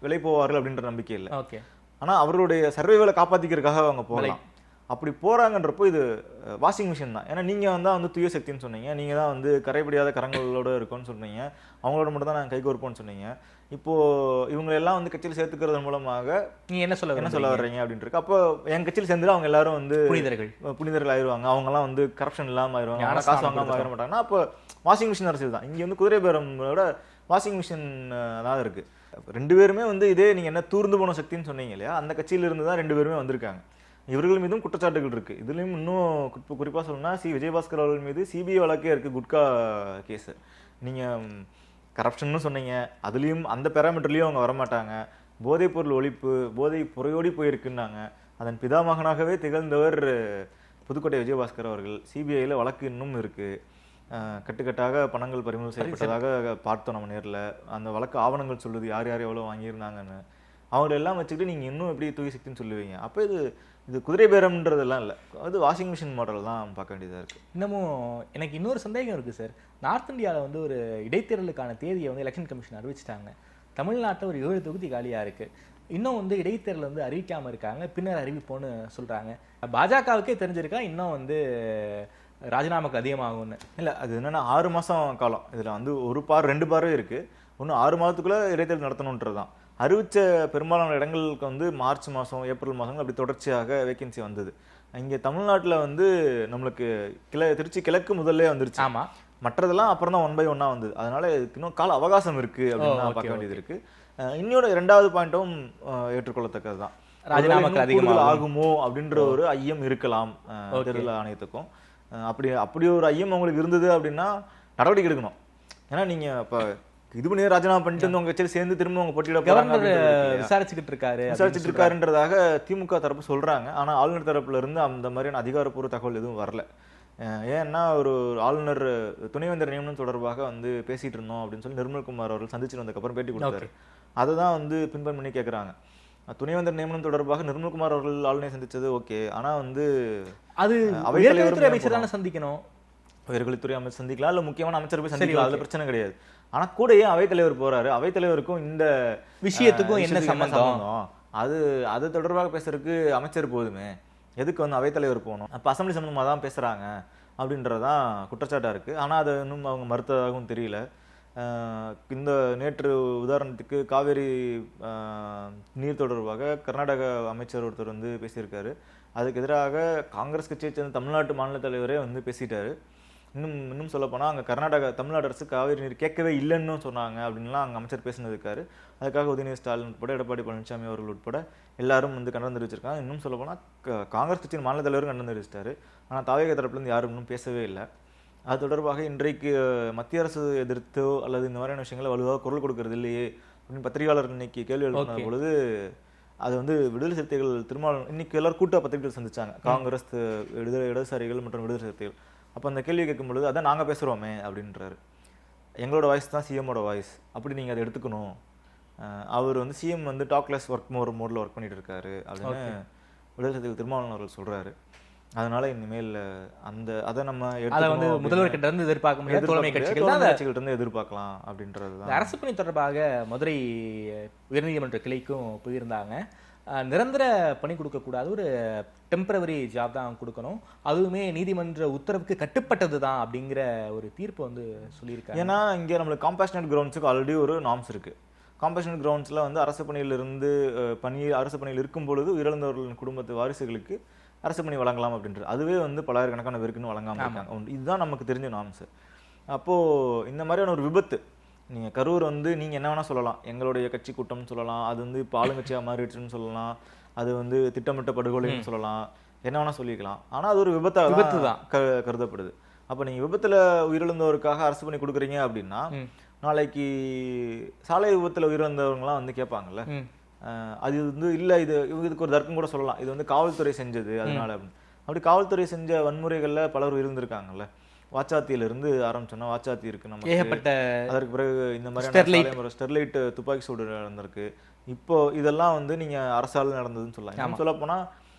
விலை போவார்கள் அப்படின்ற நம்பிக்கை இல்லை. ஓகே, ஆனா அவர்களுடைய சர்வைவலை காப்பாத்திக்கிறதுக்காக அவங்க போகலாம். அப்படி போறாங்கன்றப்போ இது வாஷிங் மிஷின் தான். ஏன்னா நீங்க வந்து தூய சக்தின்னு சொன்னீங்க, நீங்க தான் வந்து கரைபடியாத கரங்களோட இருக்கும்னு சொன்னீங்க, அவங்களோட மட்டும் தான் நாங்கள் கைகோர்ப்போம்னு சொன்னீங்க. இப்போ இவங்க எல்லாம் வந்து கட்சியில் சேர்த்துக்கிறது மூலமாக நீங்க என்ன சொல்ல வர்றீங்க அப்படின்னு இருக்கு. அப்போ என் கட்சியில் சேர்ந்து அவங்க எல்லாரும் வந்து புனிதர்கள் ஆயிடுவாங்க, அவங்க எல்லாம் வந்து கரப்ஷன் இல்லாம ஆயிடுவாங்க, காசு வாங்காம ஆயிட மாட்டாங்கன்னா அப்போ வாஷிங் மிஷின் அரசியல் தான். இங்க வந்து குதிரை பேரமோட வாஷிங் மிஷின் தான் இருக்கு. 2 பேருமே வந்து இதே நீங்க என்ன தூர்ந்து போன சக்தின்னு சொன்னீங்க இல்லையா, அந்த கட்சியில இருந்து தான் 2 பேருமே வந்திருக்காங்க. இவர்கள் மீதும் குற்றச்சாட்டுகள் இருக்கு. இதுலயும் இன்னும் குறிப்பா சொல்லணும்னா விஜயபாஸ்கர் அவர்கள் மீது சிபிஐ வழக்கே இருக்கு, குட்கா கேஸ். நீங்க கரப்ஷன் சொன்னீங்க, அதுலயும் அந்த பேராமீட்டர்லயும் அவங்க வரமாட்டாங்க. போதைப் பொருள் ஒழிப்பு, போதை புறையோடி போயிருக்குன்னாங்க. அதன் பிதாமகனாகவே திகழ்ந்தவர் புதுக்கோட்டை விஜயபாஸ்கர் அவர்கள். சிபிஐல வழக்கு இன்னும் இருக்கு. கட்டுக்கட்டாக பணங்கள் பறிமுதல் செய்யப்பட்டதாக பார்த்தோம் நம்ம நேரில். அந்த வழக்கு ஆவணங்கள் சொல்லுது யார் யார் எவ்வளோ வாங்கியிருந்தாங்கன்னு. அவங்களை எல்லாம் வச்சுக்கிட்டு நீங்கள் இன்னும் எப்படி தூய் சக்தின்னு சொல்லுவீங்க? அப்போ இது குதிரை பேரம்ன்றதெல்லாம் இல்லை, அது வாஷிங் மிஷின் மாடல் தான் பார்க்க வேண்டியதாக இருக்குது. இன்னமும் எனக்கு இன்னொரு சந்தேகம் இருக்குது சார். நார்த் இந்தியாவில் வந்து ஒரு இடைத்தேர்தலுக்கான தேதியை வந்து எலெக்ஷன் கமிஷன் அறிவிச்சிட்டாங்க. தமிழ்நாட்டில் ஒரு 7 தொகுதி காலியாக இருக்குது. இன்னும் வந்து இடைத்தேர்தல் வந்து அறிவிக்காமல் இருக்காங்க, பின்னர் அறிவிப்போன்னு சொல்கிறாங்க. பாஜகவுக்கே தெரிஞ்சிருக்கா இன்னும் வந்து ராஜினாமாக்கு அதிகமாகும்னு? இல்லை, அது என்னென்னா 6 மாதம் காலம். இதில் வந்து 1 பார் 2 பார்வை இருக்குது. இன்னும் 6 மாதத்துக்குள்ளே இடைத்தேர்தல் நடத்தணுன்றது தான். அறிவித்த பெரும்பாலான இடங்களுக்கு வந்து மார்ச் மாதம் ஏப்ரல் மாதங்கள் அப்படி தொடர்ச்சியாக வேகன்சி வந்தது. இங்கே தமிழ்நாட்டில் வந்து நம்மளுக்கு திருச்சி கிழக்கு முதல்ல வந்துருச்சு. ஆமாம், மற்றதெல்லாம் அப்புறம் தான் 1 by 1 வந்தது. அதனால இதுக்கு இன்னும் கால அவகாசம் இருக்குது அப்படின்னு பார்க்க வேண்டியது இருக்குது. இன்னொரு 2வது பாயிண்ட்டும் ஏற்றுக்கொள்ளத்தக்கது தான். ராஜினாமாக்கு அதிகமாக ஆகுமோ அப்படின்ற ஒரு ஐயம் இருக்கலாம் தேர்தல் ஆணையத்துக்கும். அப்படி ஒரு ஐயம் அவங்களுக்கு இருந்தது அப்படின்னா நடவடிக்கை எடுக்கணும். ஏன்னா நீங்க இப்ப இது பண்ணி ராஜினாமா பண்ணிட்டு உங்க கட்சியில் சேர்ந்து திரும்ப அவங்க போட்டியிட விசாரிச்சுட்டு இருக்காருன்றதாக திமுக தரப்பு சொல்றாங்க. ஆனா ஆளுநர் தரப்புல இருந்து அந்த மாதிரியான அதிகாரப்பூர்வ தகவல் எதுவும் வரல. ஏன்னா ஒரு ஆளுநர் துணைவேந்தர் நியமனம் தொடர்பாக வந்து பேசிட்டு இருந்தோம் அப்படின்னு சொல்லி நிர்மல்குமார் அவர்கள் சந்திச்சுட்டு வந்ததுக்கப்புறம் பேட்டி கொடுத்தாரு. அதை தான் வந்து பின்பன் பண்ணி கேட்குறாங்க. துணைவேந்தர் நியமனம் தொடர்பாக நிர்மல்குமார் அவர்கள் ஆளுநரை சந்திச்சது ஓகே, ஆனா வந்து அது உயர்கல்வித்துறை அமைச்சர் தானே சந்திக்கணும். உயர்கல்வித்துறை அமைச்சர் சந்திக்கலாம், இல்ல முக்கியமான அமைச்சர் போய் சந்திக்கலாம், அதுல பிரச்சனை கிடையாது. ஆனா கூட ஏன் அவைத்தலைவர் போறாரு? அவைத்தலைவருக்கும் இந்த விஷயத்துக்கும் என்ன சம்பந்தம்? அது தொடர்பாக பேசுறதுக்கு அமைச்சர் போதுமே, எதுக்கு வந்து அவைத்தலைவர் போகணும்? அப்ப அசம்பிளி சம்பந்தமா தான் பேசுறாங்க அப்படின்றதான் குற்றச்சாட்டா இருக்கு. ஆனா அதை இன்னும் அவங்க மறுத்ததாகவும் தெரியல. இந்த நேற்று உதாரணத்துக்கு காவேரி நீர் தொடர்பாக கர்நாடக அமைச்சர் ஒருத்தர் வந்து பேசியிருக்காரு. அதுக்கு எதிராக காங்கிரஸ் கட்சியை சேர்ந்த தமிழ்நாட்டு மாநில தலைவரே வந்து பேசிட்டாரு. இன்னும் சொல்லப்போனால் அங்கே தமிழ்நாடு அரசு காவிரி நீர் கேட்கவே இல்லைன்னு சொன்னாங்க அப்படின்லாம் அங்கே அமைச்சர் பேசினதுக்காரு. அதுக்காக உதயநிதி ஸ்டாலின் உட்பட எடப்பாடி பழனிசாமி அவர்கள் உட்பட எல்லாரும் வந்து கண்டனம் தெரிவிச்சிருக்காங்க. இன்னும் சொல்லப்போனால் காங்கிரஸ் கட்சியின் மாநில தலைவரும் கண்டனம் தெரிவிச்சிட்டாரு. ஆனால் தாவேக தரப்புலேருந்து யாரும் இன்னும் பேசவே இல்லை. அது தொடர்பாக இன்றைக்கு மத்திய அரசு எதிர்த்தோ அல்லது இந்த மாதிரியான விஷயங்களை வலுவாக குரல் கொடுக்கறது இல்லையே அப்படின்னு பத்திரிகையாளர்கள் இன்னைக்கு கேள்வி எழுப்பின பொழுது அது வந்து விடுதலை சிறுத்தைகள் இன்னைக்கு எல்லாரும் கூட்ட பத்திரிகைகள் சந்திச்சாங்க, காங்கிரஸ் இடதுசாரிகள் மற்றும் விடுதலை சிறுத்தைகள். அப்போ அந்த கேள்வி கேட்கும் பொழுது அதான் நாங்கள் பேசுகிறோமே அப்படின்றாரு. எங்களோட வாய்ஸ் தான் சிஎம்மோட வாய்ஸ், அப்படி நீங்கள் அதை எடுத்துக்கணும். அவர் வந்து சிஎம் வந்து டாக்லெஸ் ஒர்க் மோடில் ஒர்க் பண்ணிட்டு இருக்காரு அப்படின்னு விடுதலை சிறுத்தைகள் திருமாவளவன் அவர்கள் சொல்கிறாரு. அதனால இனிமேல் அதை நம்ம வந்து முதல்வர் கிட்ட இருந்து எதிர்பார்க்க முடியாது, தோழமை கட்சிகள் இருந்து எதிர்பார்க்கலாம் அப்படின்றது. அரசு பணி தொடர்பாக மதுரை உயர்நீதிமன்ற கிளைக்கும் போயிருந்தாங்க. நிரந்தர பணி கொடுக்கக்கூடாது, ஒரு டெம்பரவரி ஜாப் தான் கொடுக்கணும், அதுவுமே நீதிமன்ற உத்தரவுக்கு கட்டுப்பட்டது தான் அப்படிங்கிற ஒரு தீர்ப்பு வந்து சொல்லியிருக்காங்க. ஏன்னா இங்கே நம்மளுக்கு காம்பேஷனட் கிரவுண்ட்ஸுக்கு ஆல்ரெடி ஒரு நார்ம்ஸ் இருக்கு. காம்பேஷனட் கிரவுண்ட்ஸில் வந்து அரசு பணியில் இருக்கும் பொழுது உயிரிழந்தவர்களின் குடும்பத்து வாரிசுகளுக்கு அரசு பணி வழங்கலாம் அப்படின்றது. அதுவே வந்து பலாயிரக்கணக்கான பேருக்குன்னு வழங்காமல் இருக்காங்க. இதுதான் நமக்கு தெரிஞ்ச நார்ம்ஸ். அப்போது இந்த மாதிரியான ஒரு விபத்து, நீங்கள் கரூர் வந்து நீங்கள் என்ன வேணால் சொல்லலாம், எங்களுடைய கட்சி கூட்டம்னு சொல்லலாம், அது வந்து இப்போ ஆளுங்கட்சியாக மாறிடுச்சுன்னு சொல்லலாம், அது வந்து திட்டமிட்ட படுகொலைன்னு சொல்லலாம், என்ன வேணால் சொல்லிக்கலாம். ஆனால் அது ஒரு விபத்து தான் கருதப்படுது. அப்போ நீங்கள் விபத்தில் உயிரிழந்தவருக்காக அரசு பண்ணி கொடுக்குறீங்க அப்படின்னா நாளைக்கு சாலை விபத்தில் உயிரிழந்தவங்களாம் வந்து கேட்பாங்கல்ல, அது வந்து இல்லை இதுக்கு ஒரு தர்க்கம் கூட சொல்லலாம், இது வந்து காவல்துறை செஞ்சது அதனால அப்படி காவல்துறை செஞ்ச வன்முறைகளில் பலர் இருந்திருக்காங்கல்ல. வாச்சாத்தியிலிருந்து ஆரம்பிச்சோன்னா வாச்சாத்தி இருக்கு நமக்கு, ஏகப்பட்ட அதற்கு பிறகு இந்த மாதிரி ஸ்டெர்லைட் துப்பாக்கி சூடு நடந்திருக்கு. இப்போ இதெல்லாம் வந்து நீங்க அரசால் நடந்ததுன்னு சொல்லலாம். சொல்ல போனா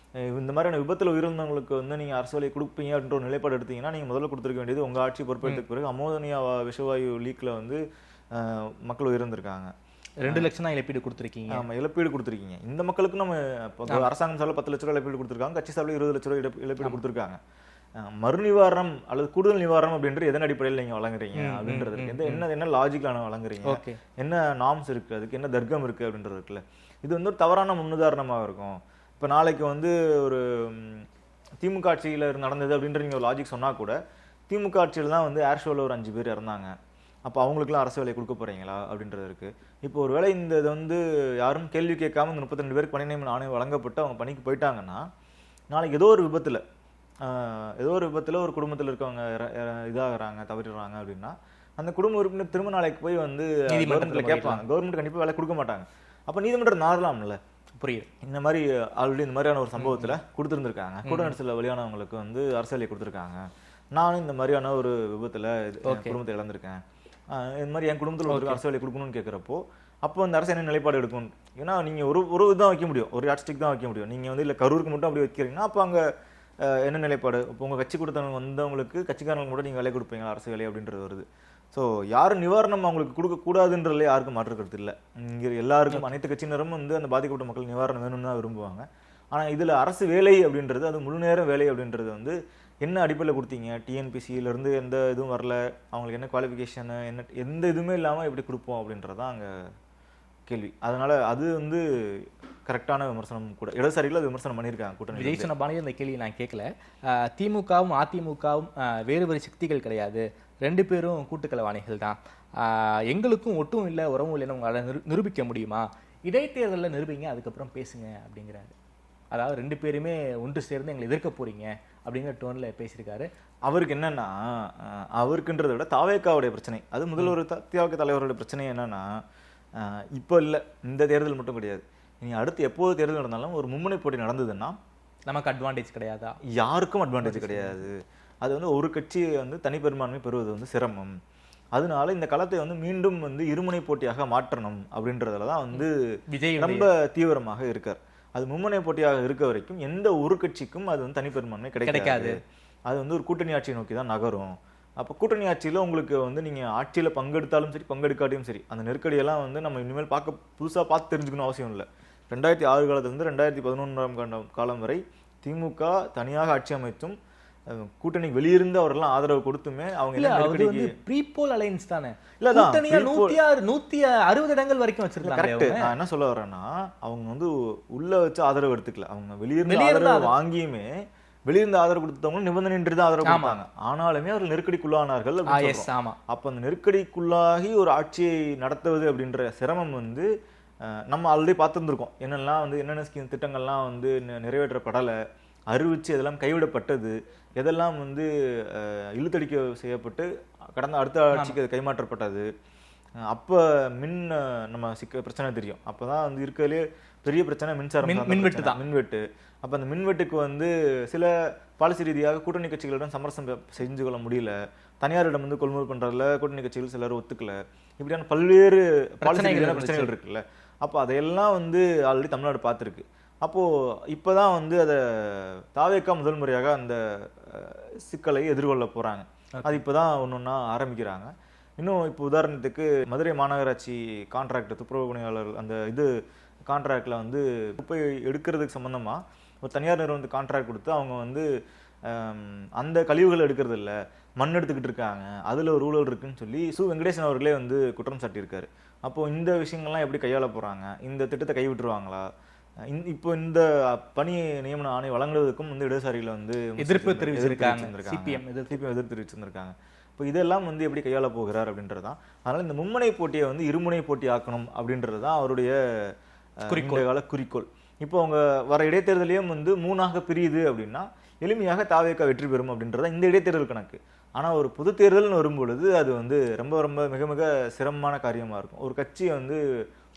இந்த மாதிரியான விபத்துல உயிரிழந்தவங்களுக்கு வந்து நீங்க அரசு வேலையை கொடுப்பீங்க அப்படின்ற ஒரு நிலைப்பாடு எடுத்தீங்கன்னா நீங்க முதல்ல கொடுத்துருக்க வேண்டியது உங்க ஆட்சி பொறுப்பேற்றதுக்கு பிறகு அமோனியா விஷவாயு லீக்ல வந்து மக்கள் உயிரிழந்திருக்காங்க. 2 லட்சம் தான் இழப்பீடு கொடுத்துருக்கீங்க. ஆமா, இழப்பீடு கொடுத்துருக்கீங்க. இந்த மக்களுக்கு நம்ம அரசாங்கம் சார்பில் 10 லட்ச ரூபாய் இழப்பீடு கொடுத்துருக்காங்க, கட்சி சார்பில் 20 லட்ச ரூபாய் இழப்பீடு கொடுத்துருக்காங்க. மறு நிவாரணம் அல்லது கூடுதல் நிவாரணம் அப்படின்றது எதன் அடிப்படையில் நீங்க வழங்குறீங்க அப்படின்றது என்ன லாஜிக்கலான வழங்குறீங்க, என்ன நார்ம்ஸ் இருக்கு, அதுக்கு என்ன தர்க்கம் இருக்கு அப்படின்றது இருக்குல்ல. இது வந்து ஒரு தவறான முன்னுதாரணமாக இருக்கும். இப்போ நாளைக்கு வந்து ஒரு திமுக ஆட்சியில் நடந்தது அப்படின்ற நீங்கள் ஒரு லாஜிக் சொன்னால் கூட திமுக ஆட்சியில் தான் வந்து ஏர் ஷோவில் ஒரு 5 பேர் இறந்தாங்க, அப்போ அவங்களுக்குலாம் அரசு வேலை கொடுக்க போகிறீங்களா அப்படின்றது இருக்குது. இப்போ ஒரு வேளை இந்த இது வந்து யாரும் கேள்வி கேட்காம இந்த 32 பேருக்கு பணி நியமன ஆணையம் வழங்கப்பட்டு அவங்க பணிக்கு போயிட்டாங்கன்னா நாளைக்கு ஏதோ ஒரு விபத்தில் ஒரு குடும்பத்தில் இருக்கவங்க இதாகிறாங்க, தவறிடுறாங்க அப்படின்னா அந்த குடும்ப உறுப்பினர் திரும்ப நாளைக்கு போய் வந்து நீதிமன்றத்தில் கேட்பாங்க, கவர்மெண்ட் கண்டிப்பாக வேலை கொடுக்க மாட்டாங்க. அப்போ நீதிமன்றம் நாடலாம்ல. புரியுது. இந்த மாதிரி ஆல்ரெடி இந்த மாதிரியான ஒரு சம்பவத்தில் கொடுத்துருந்துருக்காங்க, கூட நடிச்சில் வெளியானவங்களுக்கு வந்து அரசு வேலையை கொடுத்துருக்காங்க. நானும் இந்த மாதிரியான ஒரு விபத்தில் குடும்பத்தை இழந்திருக்கேன், இந்த மாதிரி என் குடும்பத்தில் ஒரு அரசு வேலை கொடுக்கணும்னு கேட்குறப்போ அப்போ அந்த அரசு என்ன நிலைப்பாடு எடுக்கணும்? ஏன்னா நீங்கள் ஒரு இதுதான் வைக்க முடியும், ஒரு யாட்ஸ்டிக் தான் வைக்க முடியும். நீங்கள் வந்து இல்லை கரூருக்கு மட்டும் அப்படி வைக்கிறீங்கன்னா அப்போ அங்கே என்ன நிலைப்பாடு? இப்போ உங்கள் கட்சி கொடுத்தவங்க வந்தவங்களுக்கு கட்சிக்காரங்களுக்கு கூட நீங்கள் வேலை கொடுப்பீங்களா அரசு வேலை அப்படின்றது வருது. ஸோ யாரும் நிவாரணம் அவங்களுக்கு கொடுக்கக்கூடாதுன்றதுல யாருக்கும் மாற்று கருத்து இல்லை. இங்கே எல்லாருக்கும் அனைத்து கட்சியினரும் வந்து அந்த பாதிக்கப்பட்ட மக்கள் நிவாரணம் வேணும்னு தான் விரும்புவாங்க. ஆனால் இதில் அரசு வேலை அப்படின்றது, அது முழு நேரம் வேலை அப்படின்றது வந்து என்ன அடிப்படையில் கொடுத்தீங்க? டிஎன்பிசியிலேருந்து எந்த இதுவும் வரல, அவங்களுக்கு என்ன குவாலிஃபிகேஷனு என்ன எந்த இதுவுமே இல்லாமல் எப்படி கொடுப்போம் அப்படின்றதான் அங்கே கேள்வி. அதனால் அது வந்து கரெக்டான விமர்சனம் கூட. இடதுசாரிகள் அது விமர்சனம் பண்ணியிருக்காங்க. கூட்டணி விஜய் சொன்ன பாணியில் இந்த கேள்வி நான் கேட்கல. திமுகவும் அதிமுகவும் வேறு சக்திகள் கிடையாது, 2 பேரும் கூட்டுக்கலவாணிகள் தான், எங்களுக்கும் ஒட்டும் இல்லை உறவும் இல்லைன்னு உங்களால் நிரூபிக்க முடியுமா? இடைத்தேர்தலில் நிரூபிங்க, அதுக்கப்புறம் பேசுங்க அப்படிங்கிறாரு. அதாவது 2 பேருமே ஒன்று சேர்ந்து எங்களை எதிர்க்க போறீங்க அப்படிங்கிற டோனில் பேசியிருக்காரு. அவருக்கு என்னன்னா, அவருக்குன்றதை விட தாவேக்காவுடைய பிரச்சனை, அது முதல்வர் திமுக தலைவருடைய பிரச்சனை என்னன்னா, இப்போ இல்லை இந்த தேர்தல் மட்டும் கிடையாது, இனி அடுத்து எப்போது தேர்தல் நடந்தாலும் ஒரு மும்முனை போட்டி நடந்ததுன்னா நமக்கு அட்வான்டேஜ் கிடையாதா? யாருக்கும் அட்வான்டேஜ் கிடையாது. அது வந்து ஒரு கட்சி வந்து தனிப்பெரும்பான்மை பெறுவது வந்து சிரமம். அதனால இந்த களத்தை வந்து மீண்டும் வந்து இருமுனை போட்டியாக மாற்றணும் அப்படின்றதுல தான் வந்து விஜய் ரொம்ப தீவிரமாக இருக்கார். அது மும்முனை போட்டியாக இருக்க வரைக்கும் எந்த ஒரு கட்சிக்கும் அது வந்து தனிப்பெரும்பான்மை கிடைக்காது. அது வந்து ஒரு கூட்டணி ஆட்சியை நோக்கி தான் நகரும். அப்போ கூட்டணி ஆட்சியில் உங்களுக்கு வந்து நீங்கள் ஆட்சியில் பங்கெடுத்தாலும் சரி பங்கெடுக்காட்டியும் சரி அந்த நெருக்கடியெல்லாம் வந்து நம்ம இனிமேல் புதுசாக பார்த்து தெரிஞ்சுக்கணும் அவசியம் இல்லை. 2006 காலத்திலிருந்து 2011 காலம் வரை திமுக தனியாக ஆட்சி அமைத்தும் கூட்டணிக்கு வெளியிருந்து அவரெல்லாம் ஆதரவு கொடுத்துமே அவங்க இல்ல என்ன அது வந்து நெருக்கடிக்கு ப்ரீபோல் அலைன்ஸ் தானே. இல்ல அதான் கூட்டணியா pre-poll- 160 இடங்கள் வரைக்கும் வச்சிருக்காங்க. கரெக்ட். நான் என்ன சொல்ல வரேன்னா அவங்க வந்து உள்ள வச்சு ஆதரவு எடுத்துக்கல, அவங்க வெளியிருந்து வெளியிருந்து ஆதரவு வாங்கியுமே வெளியிருந்து ஆதரவு கொடுத்தவங்க நிபந்தனையின்றி தான் ஆதரவு கொடுத்தாங்க. ஆனாலுமே அவர்கள் நெருக்கடிக்குள்ளானார்கள் அப்படின்னு எஸ் சொல்றோம். ஆமா. அப்ப அந்த நெருக்கடிக்குள்ளாகி ஒரு ஆட்சியை நடத்துவது அப்படின்ற சிரமம் வந்து நம்ம ஆல்ரெடி பார்த்துருந்துருக்கோம். என்னெல்லாம் வந்து என்னென்ன ஸ்கீம் திட்டங்கள்லாம் வந்து நிறைவேற்றப்படலை, அறிவிச்சு இதெல்லாம் கைவிடப்பட்டது, எதெல்லாம் வந்து இழுத்தடிக்க செய்யப்பட்டு கடந்த அடுத்த ஆட்சிக்கு அது கைமாற்றப்பட்டது. அப்போ நம்ம பிரச்சனை தெரியும். அப்போதான் வந்து இருக்கிறதுலே பெரிய பிரச்சனை மின்வெட்டு தான். மின்வெட்டு. அப்போ அந்த மின்வெட்டுக்கு வந்து சில பாலிசி ரீதியாக கூட்டணி கட்சிகளிடம் சமரசம் செஞ்சு கொள்ள முடியல, தனியாரிடம் வந்து கொள்முதல் பண்றதுல கூட்டணி கட்சிகள் சிலர் ஒத்துக்கல, இப்படியான பல்வேறு பிரச்சனைகள் இருக்குல்ல. அப்போ அதையெல்லாம் வந்து ஆல்ரெடி தமிழ்நாடு பார்த்துருக்கு. அப்போ இப்போதான் வந்து அதை தாவேக்கா முதல் முறையாக அந்த சிக்கலை எதிர்கொள்ள போறாங்க. அது இப்போதான் ஒன்னொன்னா ஆரம்பிக்கிறாங்க. இன்னும் இப்போ உதாரணத்துக்கு மதுரை மாநகராட்சி கான்ட்ராக்ட் துப்புரவு பணியாளர்கள் அந்த கான்ட்ராக்ட்ல வந்து குப்பை எடுக்கிறதுக்கு சம்பந்தமா ஒரு தனியார் நிறுவனத்துக்கு கான்ட்ராக்ட் கொடுத்து அவங்க வந்து அந்த கழிவுகள் எடுக்கிறது இல்லை, மண் எடுத்துக்கிட்டு இருக்காங்க, அதுல ஒரு ஊழல் இருக்குன்னு சொல்லி வெங்கடேசன் அவர்களே வந்து குற்றம் சாட்டியிருக்காரு. அப்போ இந்த விஷயங்கள்லாம் எப்படி கையாள போறாங்க, இந்த திட்டத்தை கைவிட்டுருவாங்களா, இப்போ இந்த பணி நியமன ஆணை வழங்குவதற்கும் வந்து இடதுசாரிகளை வந்து எதிர்ப்பு தெரிவிச்சிருக்காங்க. சிபிஎம் எதிர்ப்பு தெரிவிச்சிருந்திருக்காங்க. இப்போ இதெல்லாம் வந்து எப்படி கையாள போகிறார் அப்படின்றதுதான். அதனால இந்த மும்முனை போட்டியை வந்து இருமுனை போட்டி ஆக்கணும் அப்படின்றது தான் அவருடைய குறிக்கோள். இப்போ அவங்க வர இடைத்தேர்தலையும் வந்து 3ஆக பிரியுது அப்படின்னா எளிமையாக தாவேக்கா வெற்றி பெறும் அப்படின்றத இந்த இடைத்தேர்தல் கணக்கு. ஆனா ஒரு பொது தேர்தல்னு வரும்பொழுது அது வந்து ரொம்ப ரொம்ப மிக மிக சிரமமான காரியமா இருக்கும். ஒரு கட்சி வந்து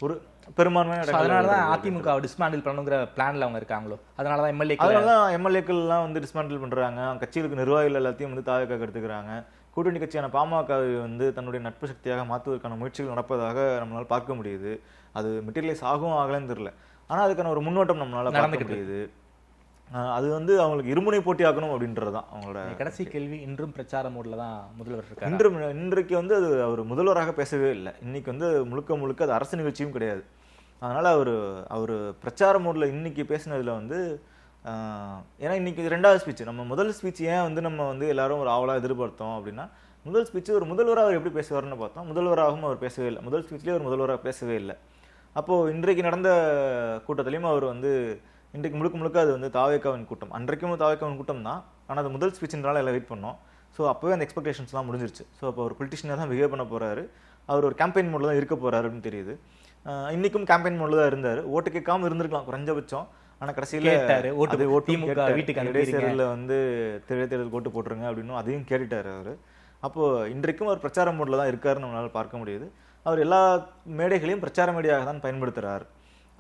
ஒரு பெரும்பான்மையான அதனாலதான் அதிமுக டிஸ்மேண்டில் பண்ணுங்கிற பிளான்ல அவங்க இருக்காங்களோ, அதனாலதான் எம்எல்ஏக்கள்லாம் வந்து டிஸ்மேண்டில் பண்றாங்க. கட்சிகளுக்கு நிர்வாகிகள் எல்லாத்தையும் வந்து தாவேக்கா எடுத்துக்கிறாங்க. கூட்டணி கட்சியான பாமகவை வந்து தன்னுடைய நட்பு சக்தியாக மாற்றுவதற்கான முயற்சிகள் நடப்பதாக நம்மளால பார்க்க முடியுது. அது மெட்டீரியலைஸ் ஆகும் ஆகலன்னு தெரியல, ஆனா அதுக்கான ஒரு முன்னோட்டம் நம்மளால பார்க்க முடியுது. அது வந்து அவங்களுக்கு இருமுனை போட்டி ஆகணும் அப்படின்றதுதான் அவங்களோட கடைசி கேள்வி. இன்றும் பிரச்சார மூட்ல தான் முதல்வர் இருக்காரு. இன்றைக்கு வந்து அது அவர் முதல்வராக பேசவே இல்லை. இன்னைக்கு வந்து முழுக்க அது அரசு நிகழ்ச்சியும் கிடையாது. அதனால அவர் பிரச்சார மூட்ல இன்னைக்கு பேசினதுல வந்து ஏன்னா இன்னைக்கு 2வது ஸ்பீச், நம்ம முதல் ஸ்பீச் ஏன் வந்து நம்ம வந்து எல்லாரும் ஒரு ஆவலா எதிர்பார்த்தோம் அப்படின்னா, முதல் ஸ்பீச் ஒரு முதல்வராக அவர் எப்படி பேசுவார்னு பார்த்தோம். முதல்வராகவும் அவர் பேசவே இல்லை. முதல் ஸ்பீச்லேயே அவர் முதல்வராக பேசவே இல்லை. அப்போ இன்றைக்கு நடந்த கூட்டத்திலையும் அவர் வந்து இன்றைக்கு முழுக்க அது வந்து தாவேக்காவின் கூட்டம். அன்றைக்கும் தாவேக்காவின் கூட்டம் தான். ஆனால் அது முதல் ஸ்பீச்சினால எல்லாம் வெயிட் பண்ணோம். ஸோ அப்போவே அந்த எக்ஸ்பெக்டேஷன்ஸ்லாம் முடிஞ்சிருச்சு. ஸோ அப்போ ஒரு பொலிட்டிஷியனாக தான் பிஹேவ் பண்ண போறாரு, அவர் ஒரு கேம்பெயின் மோட்ல தான் இருக்க போறாருன்னு தெரியுது. இன்னைக்கும் கேம்பெயின் மோட்ல தான் இருந்தாரு. ஓட்டு கேட்காம இருந்திருக்கலாம் குறைஞ்சபட்சம். ஆனா கடைசியில இடைத்தேர்தலில் வந்து தேர்தல் ஓட்டு போட்டுருங்க அப்படின்னு அதையும் கேட்டுட்டாரு அவரு. அப்போ இன்றைக்கும் அவர் பிரச்சார மோட்ல தான் இருக்காருன்னு நம்மளால பார்க்க முடியுது. அவர் எல்லா மேடைகளையும் பிரச்சார மேடையாக தான் பயன்படுத்துறாரு.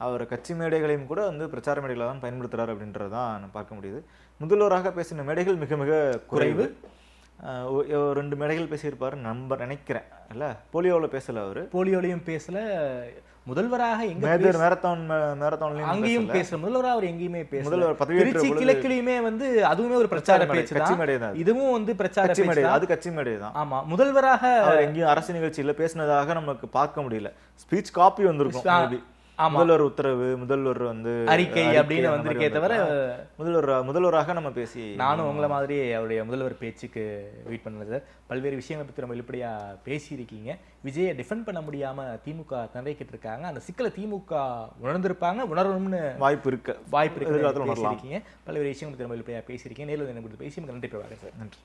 அவர் கட்சி மேடைகளையும் கூட வந்து பிரச்சார மேடைகளை தான் பயன்படுத்துறாரு அப்படின்றதான் பார்க்க முடியுது. முதல்வராக பேசின மேடைகள் மிக மிக குறைவு. 2 மேடைகள் பேசியிருப்பாரு நினைக்கிறேன். இல்ல போலியோவில் பேசல, அவரு போலியோலையும் பேசல. முதல்வராக அங்கேயும் பேசல. முதல்வராக அவர் எங்கேயுமே பேசல. திருச்சி கிழக்கிலுமே வந்து அதுவுமே ஒரு பிரச்சார பேச்சு தான். இதுவும் வந்து பிரச்சார மேடை, அது கட்சி மேடை தான். ஆமா, முதல்வராக எங்கேயும் அரசு நிகழ்ச்சியில பேசினதாக நமக்கு பார்க்க முடியல. ஸ்பீச் காப்பி வந்திருக்கும், முதல்வர் உத்தரவு, முதல்வர் வந்து அறிக்கை அப்படின்னு வந்திருக்கே தவிர முதல்வராக நம்ம பேசி. நானும் உங்களை மாதிரி அவருடைய முதல்வர் பேச்சுக்கு வெயிட் பண்ணது. பல்வேறு விஷயங்களை பற்றி நம்ம வெளிப்படையா பேசியிருக்கீங்க. விஜயை டிஃபெண்ட் பண்ண முடியாம திமுக தந்தைக்கிட்டு இருக்காங்க. அந்த சிக்கலை திமுக உணர்ந்திருப்பாங்க, உணரணும்னு வாய்ப்பு இருக்கு பேசியிருக்கீங்க. பல்வேறு விஷயங்களை பற்றி நம்ம வெளிப்படையா பேசியிருக்கீங்க. நேரில் என்ன பேசி நன்றி பிரபாகர் சார். நன்றி.